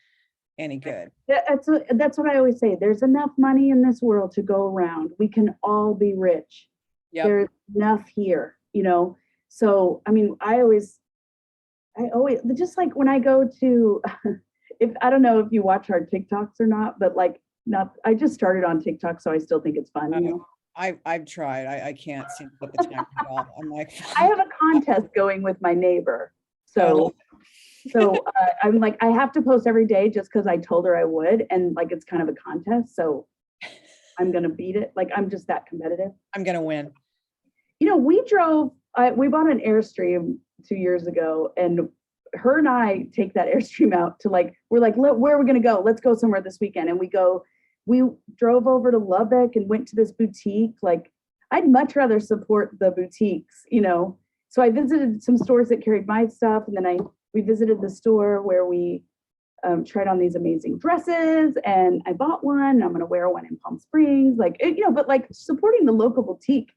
any good. That's what I always say. There's enough money in this world to go around. We can all be rich. Yep. There's enough here, you know? So, I mean, I always, just like when I go to, I don't know if you watch our TikToks or not, but like, I just started on TikTok, so I still think it's fun. You know? I've tried. I can't seem to put the time at all. I'm like, I have a contest going with my neighbor. So I'm like, I have to post every day just because I told her I would. And like, it's kind of a contest. So I'm going to beat it. Like, I'm just that competitive. I'm going to win. You know, we bought an Airstream 2 years ago and her and I take that Airstream out to like, we're like, where are we going to go? Let's go somewhere this weekend. And we drove over to Lubbock and went to this boutique. Like, I'd much rather support the boutiques, you know? So I visited some stores that carried my stuff. And then we visited the store where we tried on these amazing dresses and I bought one and I'm going to wear one in Palm Springs. Like, you know, but like supporting the local boutique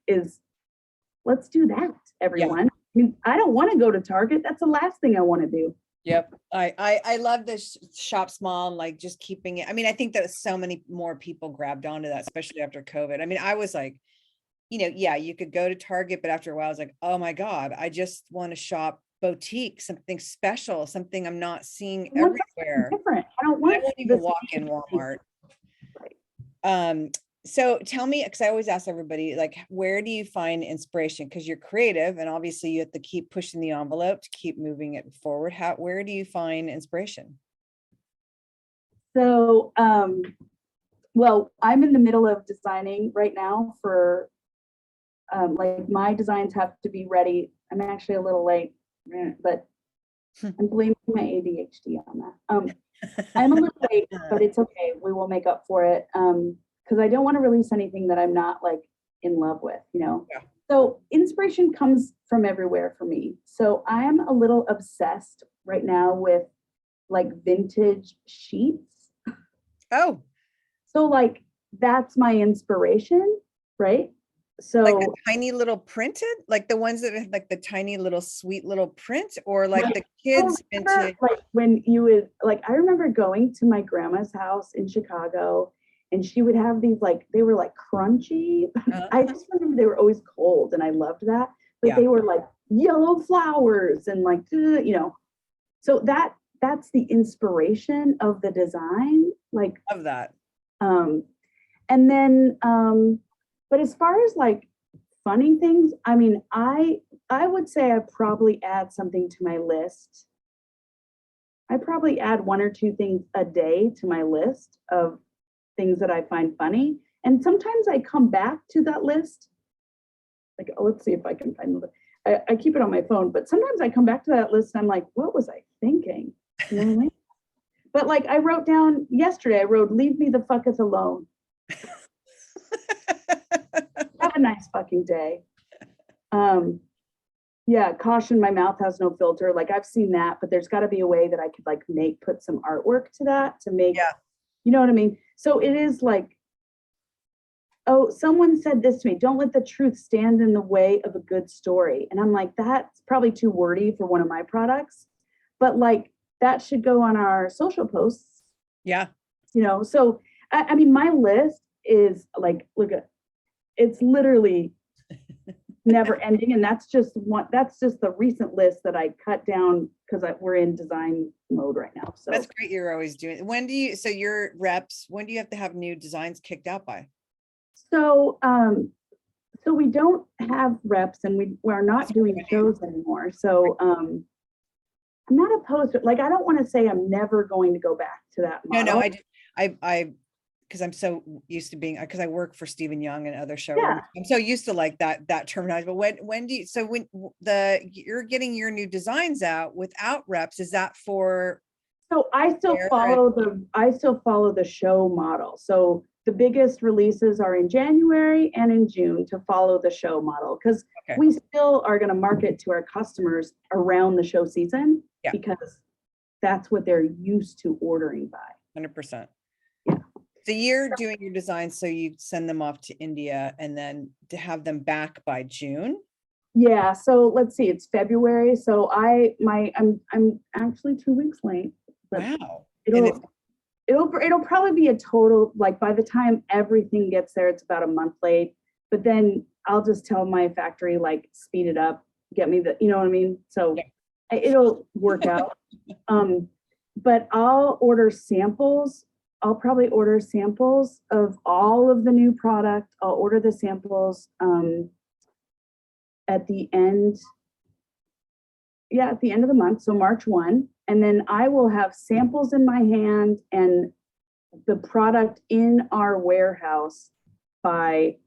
let's do that, everyone. Yeah. I mean, I don't want to go to Target. That's the last thing I want to do. Yep. I love this shop small and like just keeping it. I mean, I think that so many more people grabbed onto that, especially after COVID. I mean, I was like, you know, yeah, you could go to Target, but after a while I was like, oh my God, I just want to shop boutique, something special, something I'm not seeing I want something everywhere. different. I don't I want won't even this walk in thing. Walmart. Right. So tell me, because I always ask everybody, like, where do you find inspiration? Because you're creative and obviously you have to keep pushing the envelope to keep moving it forward. Where do you find inspiration? So, well, I'm in the middle of designing right now for, like my designs have to be ready. I'm actually a little late, but I'm blaming my ADHD on that. I'm a little late, but it's okay. We will make up for it. Because I don't want to release anything that I'm not like in love with, you know? Yeah. So inspiration comes from everywhere for me. So I'm a little obsessed right now with like vintage sheets. Oh, So like that's my inspiration, right? So like a tiny little printed, like the ones that have like the tiny little sweet little print, or like Right. the kids vintage. like when you would like, I remember going to my grandma's house in Chicago, and she would have these like they were like crunchy. I just remember they were always cold, and I loved that. But Yeah. they were like yellow flowers and like you know. So that's the inspiration of the design, like Love that. and then but as far as like funny things, I mean, I would say I probably add something to my list. I probably add one or two things a day to my list of things that I find funny. And sometimes I come back to that list. Like, oh, let's see if I can find it. I keep it on my phone, but sometimes I come back to that list and I'm like, what was I thinking? You know what I mean? But like I wrote down yesterday, I wrote, leave me the fucketh alone. Have a nice fucking day. Yeah, caution, my mouth has no filter. Like I've seen that, but there's got to be a way that I could like put some artwork to that to make, Yeah. you know what I mean? So it is like, oh, someone said this to me, don't let the truth stand in the way of a good story. And I'm like, that's probably too wordy for one of my products, but like that should go on our social posts. Yeah. You know, so I mean, my list is like, look at, it's literally never ending. And that's just the recent list that I cut down because we're in design mode right now. So That's great. You're always doing. So your reps, when do you have to have new designs kicked out by? So we don't have reps and we're not doing shows anymore. So I'm not opposed to, like, I don't want to say I'm never going to go back to that model. No, I because I'm so used to being, because I work for Stephen Young and other showrooms. Yeah. I'm so used to like that terminology. But when do you, so when you're getting your new designs out without reps, is that for? So I still follow the show model. So the biggest releases are in January and in June to follow the show model, because we still are going to market to our customers around the show season, because that's what they're used to ordering by. 100%. Yeah. So you're doing your designs, so you send them off to India and then to have them back by June. Yeah. So let's see, it's February. So I'm actually 2 weeks late. Wow. It'll probably be a total, like by the time everything gets there, it's about a month late. But then I'll just tell my factory, like, speed it up, get me you know what I mean? So it'll work out. But I'll order samples. I'll probably order samples of all of the new product. I'll order the samples at the end of the month, so March 1. And then I will have samples in my hand and the product in our warehouse I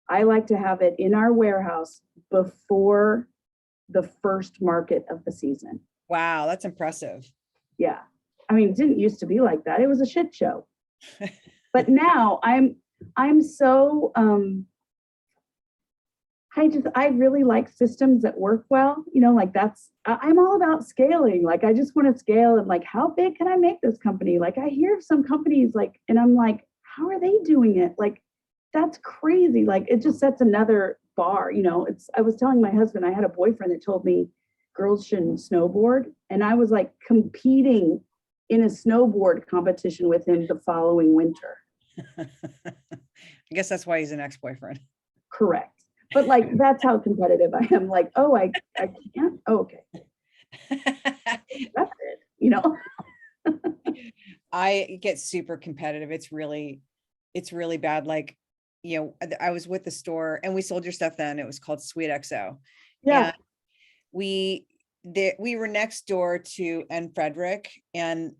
like to have it in our warehouse before the first market of the season. Wow, that's impressive. Yeah. I mean, it didn't used to be like that. It was a shit show. But now I'm so I really like systems that work well, you know, like I'm all about scaling. Like, I just want to scale and like, how big can I make this company? Like, I hear of some companies like, and I'm like, how are they doing it? Like, that's crazy. Like, it just sets another bar, you know. I was telling my husband, I had a boyfriend that told me girls shouldn't snowboard. And I was like competing in a snowboard competition with him the following winter. I guess that's why he's an ex-boyfriend. Correct. But like, that's how competitive I am. Like, oh, I can't. Oh, okay. You know? I get super competitive. It's really bad. Like, I was with the store and we sold your stuff then. It was called Sweet XO. Yeah. And we were next door to N Frederick, and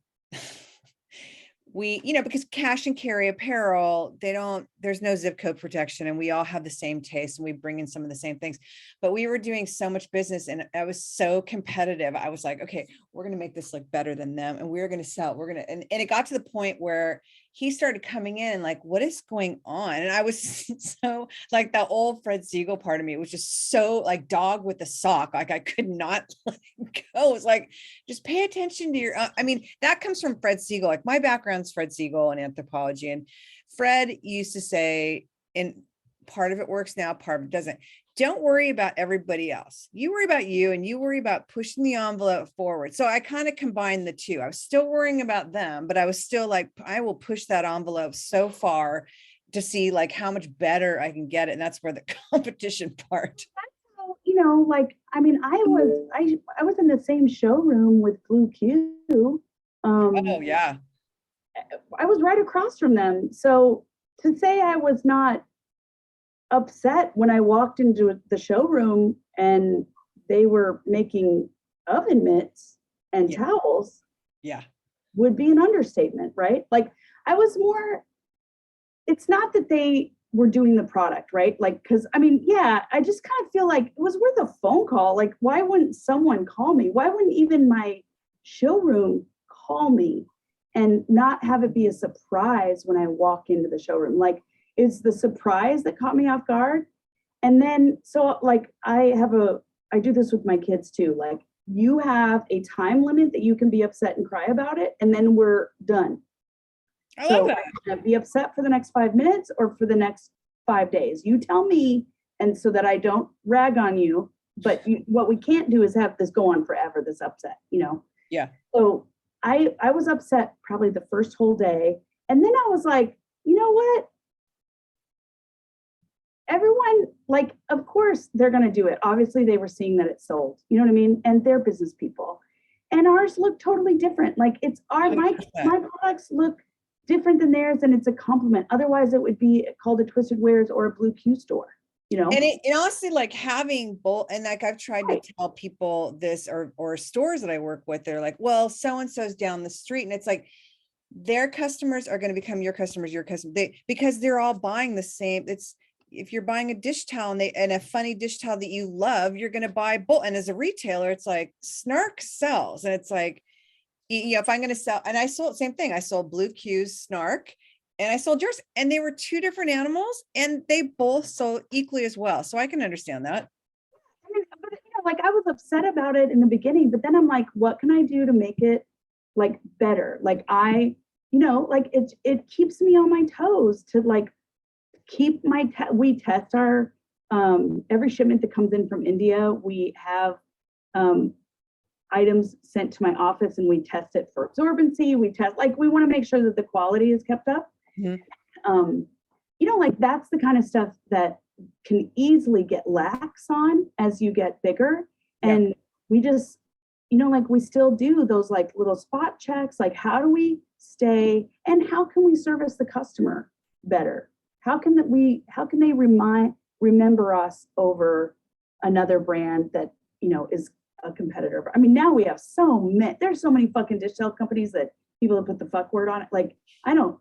we, because cash and carry apparel, there's no zip code protection, and we all have the same taste and we bring in some of the same things, but we were doing so much business and I was so competitive. I was like, okay, we're going to make this look better than them and we're going to sell, and it got to the point where he started coming in like, what is going on? And I was so like, the old Fred Siegel part of me was just so like dog with the sock. Like I could not let it go. It was like, just pay attention to your, I mean, that comes from Fred Siegel. Like my background's Fred Siegel in anthropology. And Fred used to say, and part of it works now, part of it doesn't. Don't worry about everybody else. You worry about you, and you worry about pushing the envelope forward. So I kind of combined the two. I was still worrying about them, but I was still like, I will push that envelope so far to see like how much better I can get it. And that's where the competition part. Like, I mean, I was in the same showroom with Blue Q. Oh yeah. I was right across from them. So to say I was not upset when I walked into the showroom and they were making oven mitts and towels, would be an understatement, right? Like I was more, it's not that they were doing the product, right? Like, cause I mean, I just kind of feel like it was worth a phone call. Like, why wouldn't someone call me? Why wouldn't even my showroom call me and not have it be a surprise when I walk into the showroom? Like, it's the surprise that caught me off guard. And then, so like, I do this with my kids too. Like, you have a time limit that you can be upset and cry about it, and then we're done. I love that. I'm gonna be upset for the next 5 minutes or for the next 5 days. You tell me, and so that I don't rag on you. But what we can't do is have this go on forever, this upset, Yeah. So I was upset probably the first whole day. And then I was like, you know what? Everyone, like, of course they're going to do it. Obviously they were seeing that it sold, you know what I mean? And they're business people. And ours look totally different. Like my products look different than theirs, and it's a compliment. Otherwise it would be called a Twisted Wares or a Blue Q store, And it honestly, like having both, and like I've tried to tell people this, or stores that I work with, they're like, well, so-and-so's down the street. And it's like, their customers are going to become your customers, because they're all buying the same. If you're buying a dish towel and a funny dish towel that you love, you're going to buy both. And as a retailer, it's like Snark sells, and it's like, if I'm going to sell, and I sold same thing. I sold Blue Q's Snark and I sold yours, and they were two different animals and they both sold equally as well. So I can understand that. I mean, but like I was upset about it in the beginning, but then I'm like, what can I do to make it like better? Like like it keeps me on my toes to like keep we test our every shipment that comes in from India. We have items sent to my office and we test it for absorbency. We want to make sure that the quality is kept up. Mm-hmm. Like that's the kind of stuff that can easily get lax on as you get bigger. Yeah. And we just, like we still do those like little spot checks. Like how do we stay and how can we service the customer better? How can they remember us over another brand that, is a competitor? I mean, now we have there's so many fucking dish towel companies that people have put the fuck word on it. Like, I don't,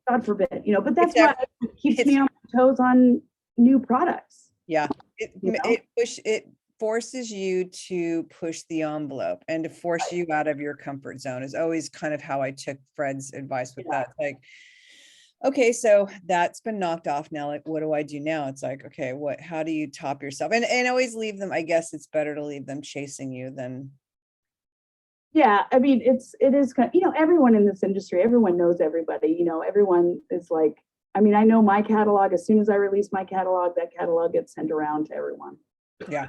God forbid, but that's why it keeps me on my toes on new products. Yeah. It forces you to push the envelope and to force you out of your comfort zone is always kind of how I took Fred's advice with that. Like, okay, so that's been knocked off now. Like, what do I do now? It's like, okay, how do you top yourself? And always leave them. I guess it's better to leave them chasing you than. Yeah. I mean, it is kind of, everyone in this industry, everyone knows everybody, everyone is like, I mean, I know my catalog, as soon as I release my catalog, that catalog gets sent around to everyone. Yeah.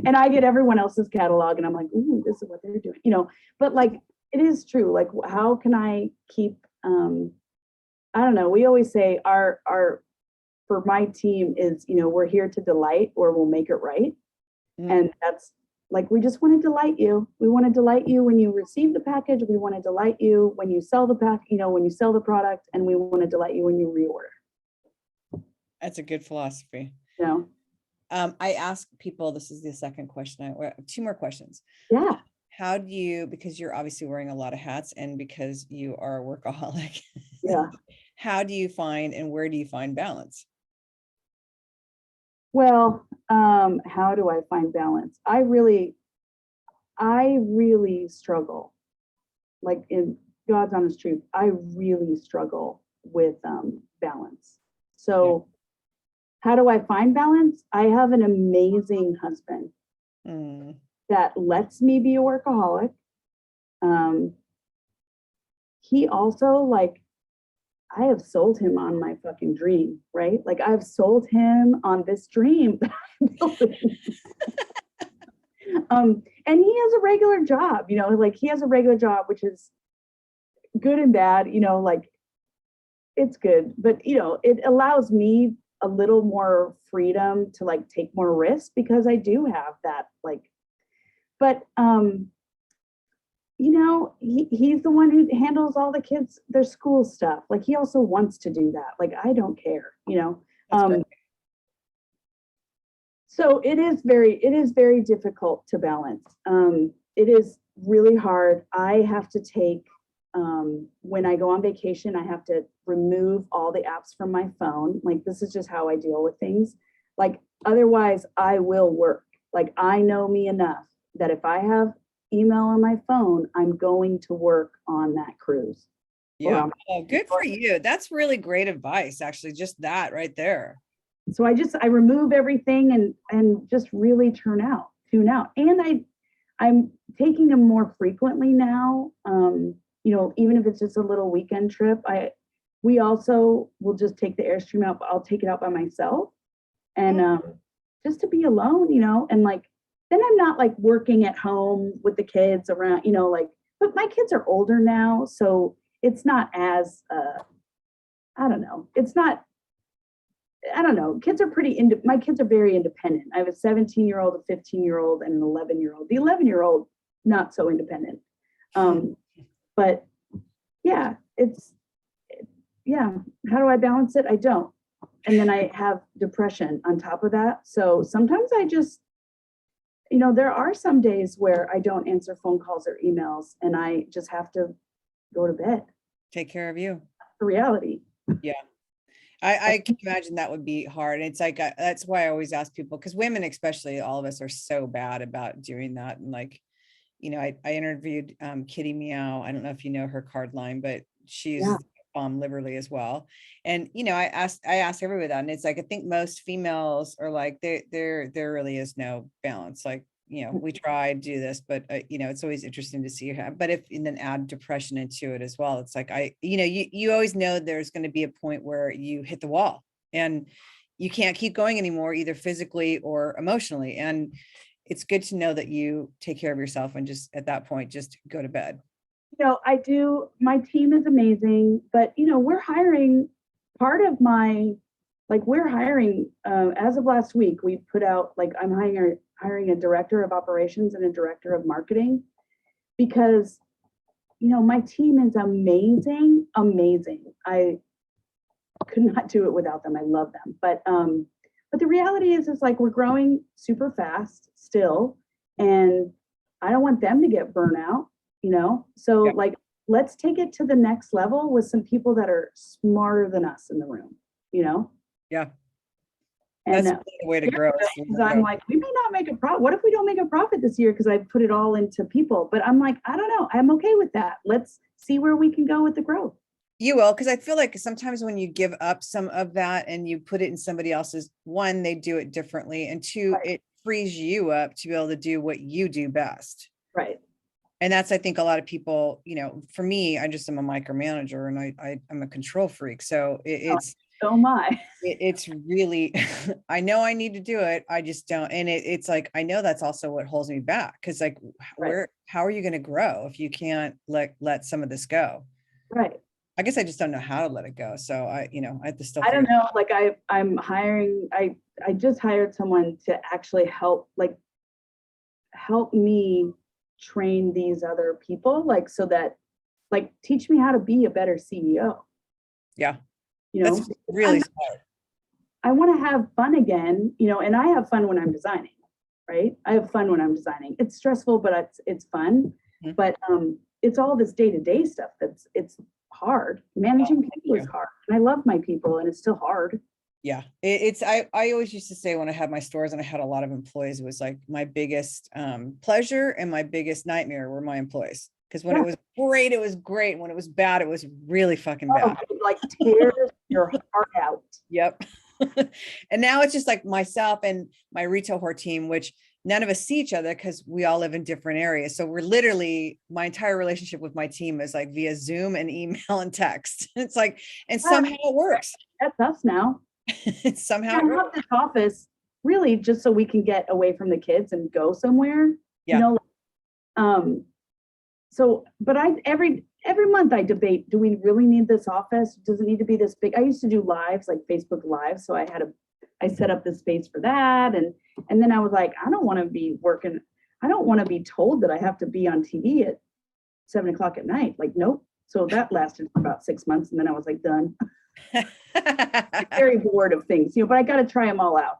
And I get everyone else's catalog and I'm like, ooh, this is what they're doing, but like, it is true. Like, how can I keep, I don't know. We always say for my team is, we're here to delight or we'll make it right. Mm. And that's like, we just want to delight you. We want to delight you when you receive the package. We want to delight you when you sell the when you sell the product, and we want to delight you when you reorder. That's a good philosophy. You know? I ask people, this is the second question. Two more questions. Yeah. How do you, because you're obviously wearing a lot of hats and because you are a workaholic, Yeah. how do you find and where do you find balance? Well, how do I find balance? I really struggle. Like, in God's honest truth, I really struggle with balance. So how do I find balance? I have an amazing husband that lets me be a workaholic. He also, like, I have sold him on my fucking dream, right? Like, I've sold him on this dream. And he has a regular job, you know, like, he has a regular job, which is good and bad, you know, like, it's good, but, you know, it allows me a little more freedom to, like, take more risks because I do have that, like, but, you know, he's the one who handles all the kids, their school stuff. Like, he also wants to do that. Like, I don't care, you know? So it is very difficult to balance. It is really hard. I have to take, when I go on vacation, I have to remove all the apps from my phone. Like, this is just how I deal with things. Like, otherwise I will work. Like, I know me enough that if I have email on my phone, I'm going to work on that cruise. Yeah. Oh, good for you. That's really great advice, actually, just that right there. So I remove everything and just really tune out. And I'm taking them more frequently now. You know, even if it's just a little weekend trip, we also will just take the Airstream out, but I'll take it out by myself. And just to be alone, you know, and, like, then I'm not, like, working at home with the kids around, you know, like, but my kids are older now, so it's not as, I don't know. Kids are my kids are very independent. I have a 17-year-old, a 15-year-old, and an 11-year-old. The 11-year-old, not so independent. But yeah, how do I balance it? I don't. And then I have depression on top of that. So sometimes I just, you know, there are some days where I don't answer phone calls or emails and I just have to go to bed. Take care of you. That's the reality. Yeah. I can imagine that would be hard. It's like, that's why I always ask people, because women, especially, all of us are so bad about doing that. And, like, you know, I interviewed Kitty Meow. I don't know if you know her card line, but she's Liberally as well. And, you know, I asked everybody that, and it's like, I think most females are like, there really is no balance. Like, you know, we try to do this, but you know, it's always interesting to see how, but if, and then add depression into it as well. It's like, you know, you always know there's going to be a point where you hit the wall and you can't keep going anymore, either physically or emotionally. And it's good to know that you take care of yourself and just at that point, just go to bed. You know, I do. My team is amazing, but, you know, we're hiring. Part of my, like, we're hiring, as of last week, we put out, like, I'm hiring a director of operations and a director of marketing because, you know, my team is amazing. I could not do it without them. I love them. But the reality is like, we're growing super fast still, and I don't want them to get burnout, you know? So like, let's take it to the next level with some people that are smarter than us in the room, you know? Yeah. And that's the way to grow. Because I'm like, we may not make a profit. What if we don't make a profit this year? Because I put it all into people. But I'm like, I don't know. I'm okay with that. Let's see where we can go with the growth. You will, because I feel like sometimes when you give up some of that and you put it in somebody else's, one, they do it differently, and two, it frees you up to be able to do what you do best. Right. And that's, I think, a lot of people, you know, for me, I just am a micromanager and I'm a control freak. So it's oh my. It's really, I know I need to do it. I just don't. And it's like, I know that's also what holds me back. Cause like, how are you going to grow if you can't let some of this go? Right. I guess I just don't know how to let it go. So I have to still. I don't know. Like I'm hiring, I just hired someone to actually help help me train these other people, like, so that, like, teach me how to be a better CEO. Yeah. You know, That's really smart. I want to have fun again, you know, and I have fun when I'm designing, right? I have fun when I'm designing. It's stressful, but it's fun. Mhm. But it's all this day-to-day stuff it's hard. Managing people is hard. And I love my people, and it's still hard. Yeah, I always used to say when I had my stores and I had a lot of employees, it was like my biggest pleasure and my biggest nightmare were my employees. Because when it was great, it was great. When it was bad, it was really fucking bad. It like tears your heart out. Yep. And now it's just like myself and my retail whore team, which none of us see each other because we all live in different areas. So we're literally, my entire relationship with my team is like via Zoom and email and text. It's like, and somehow it works. That's us now. It's somehow I love this office really just so we can get away from the kids and go somewhere. Yeah. You know, so, but every month I debate, do we really need this office? Does it need to be this big? I used to do lives, like Facebook lives. So I set up this space for that. And then I was like, I don't want to be working. I don't want to be told that I have to be on TV at 7:00 at night. Like, nope. So that lasted for about 6 months. And then I was like, done. I'm very bored of things, you know, but I got to try them all out.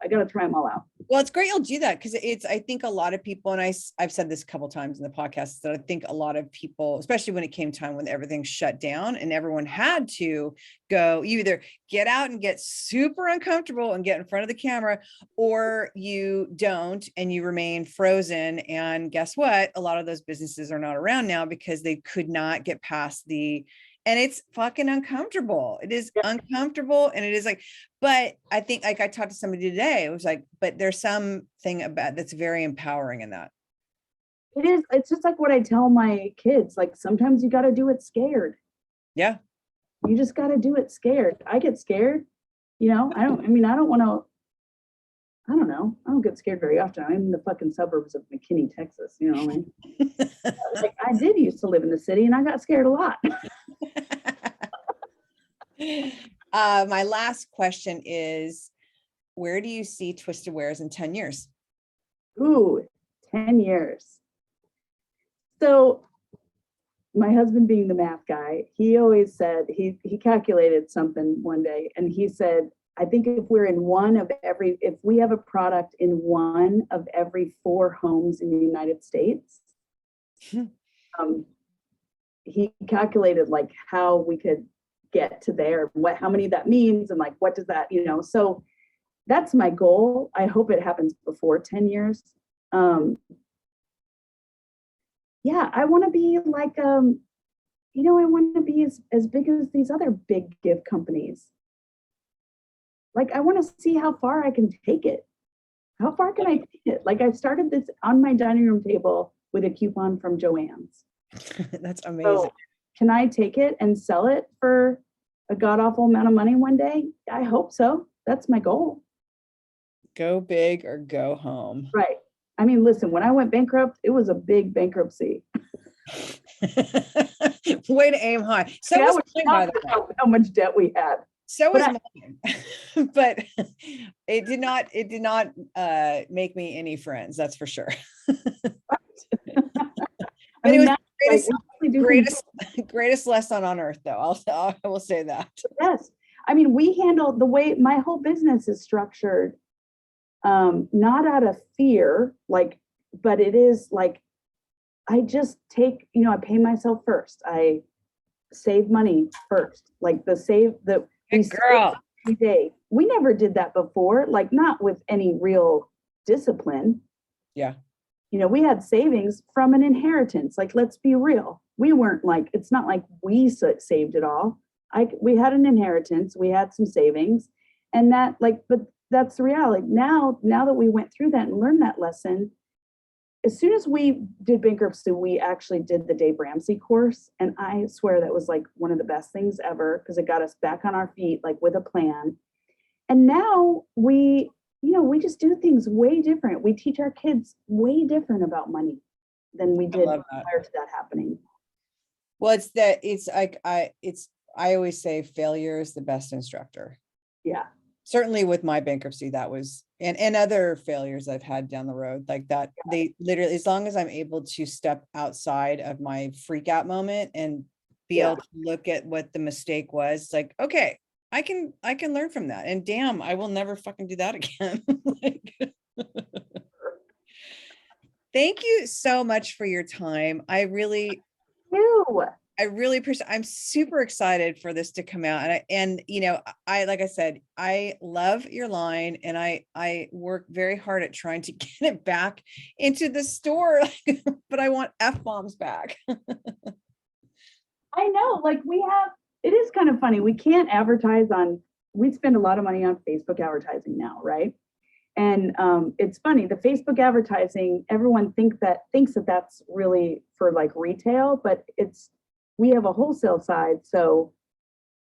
Well, it's great you'll do that because I think a lot of people, and I've said this a couple of times in the podcast, that I think a lot of people, especially when it came time when everything shut down and everyone had to go, you either get out and get super uncomfortable and get in front of the camera, or you don't and you remain frozen. And guess what? A lot of those businesses are not around now because they could not get past and it's fucking uncomfortable. It is uncomfortable. And it is like, but I think, like I talked to somebody today, it was like, but there's something about that's very empowering in that. It is. It's just like what I tell my kids, like, sometimes you got to do it scared. Yeah. You just got to do it scared. I get scared, you know, I don't know. I don't get scared very often. I'm in the fucking suburbs of McKinney, Texas, you know. Like, I did used to live in the city and I got scared a lot. My last question is, where do you see Twisted Wares in 10 years? Ooh, 10 years. So my husband, being the math guy, he always said, he calculated something one day and he said, I think if we have a product in 1 of every 4 homes in the United States, he calculated like how we could get to there, how many that means, and like, what does that, you know, so that's my goal. I hope it happens before 10 years. Yeah, I want to be like, you know, I want to be as big as these other big gift companies. Like, I want to see how far I can take it. How far can I take it? Like, I started this on my dining room table with a coupon from Joann's. That's amazing. So, can I take it and sell it for a god awful amount of money one day? I hope so. That's my goal. Go big or go home. Right. I mean, listen, when I went bankrupt, it was a big bankruptcy. Way to aim high. So was mine, by the way. How much debt we had. So was mine. But it did not make me any friends, that's for sure. I mean, greatest lesson on earth, though. I will say that. Yes. I mean, we handle the way my whole business is structured, not out of fear, like, but it is like, I just take, you know, I pay myself first. I save money first, like girl. Every day. We never did that before, like, not with any real discipline. Yeah. You know, we had savings from an inheritance. Like, let's be real. We weren't like, it's not like we saved it all. We had an inheritance, we had some savings, and that, like, but that's the reality. Now that we went through that and learned that lesson, as soon as we did bankruptcy, we actually did the Dave Ramsey course. And I swear that was like one of the best things ever, because it got us back on our feet, like with a plan. And now we just do things way different. We teach our kids way different about money than we did prior to that happening. Well, I always say failure is the best instructor. Yeah. certainly with my bankruptcy, that was, and other failures I've had down the road like that. They literally, as long as I'm able to step outside of my freak out moment and be Yeah. able to look at what the mistake was, like, okay, I can learn from that. And damn, I will never fucking do that again. Like, thank you so much for your time. You. I really appreciate, I'm super excited for this to come out. And you know, like I said, I love your line, and I work very hard at trying to get it back into the store, but I want F-bombs back. I know, like it is kind of funny. We can't advertise we spend a lot of money on Facebook advertising now, right? And it's funny, the Facebook advertising, everyone thinks that that's really for like retail, but we have a wholesale side. So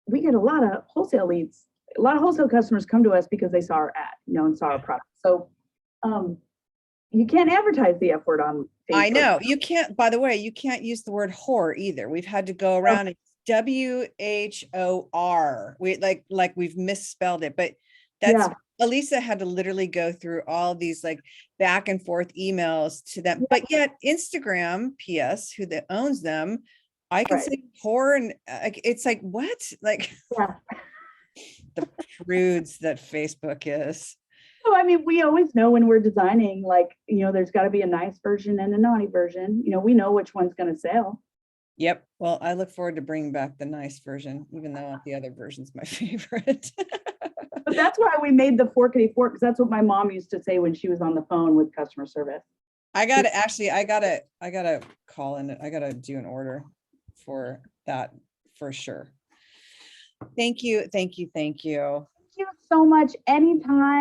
we get a lot of wholesale leads. A lot of wholesale customers come to us because they saw our ad, and saw our product. So you can't advertise the F word on Facebook. I know you can't, by the way, you can't use the word whore either. We've had to go around and WHOR. We like we've misspelled it, but that's Elisa had to literally go through all these like back and forth emails to them. But yet Instagram, PS, who that owns them, I can say whore, and it's like, what? Like the prudes that Facebook is. So, I mean, we always know when we're designing, like, there's got to be a nice version and a naughty version. We know which one's going to sell. Yep. Well, I look forward to bringing back the nice version, even though the other version's my favorite. But that's why we made the forkity fork, because that's what my mom used to say when she was on the phone with customer service. I gotta call in. I gotta do an order for that for sure. Thank you. Thank you. Thank you. Thank you so much. Anytime.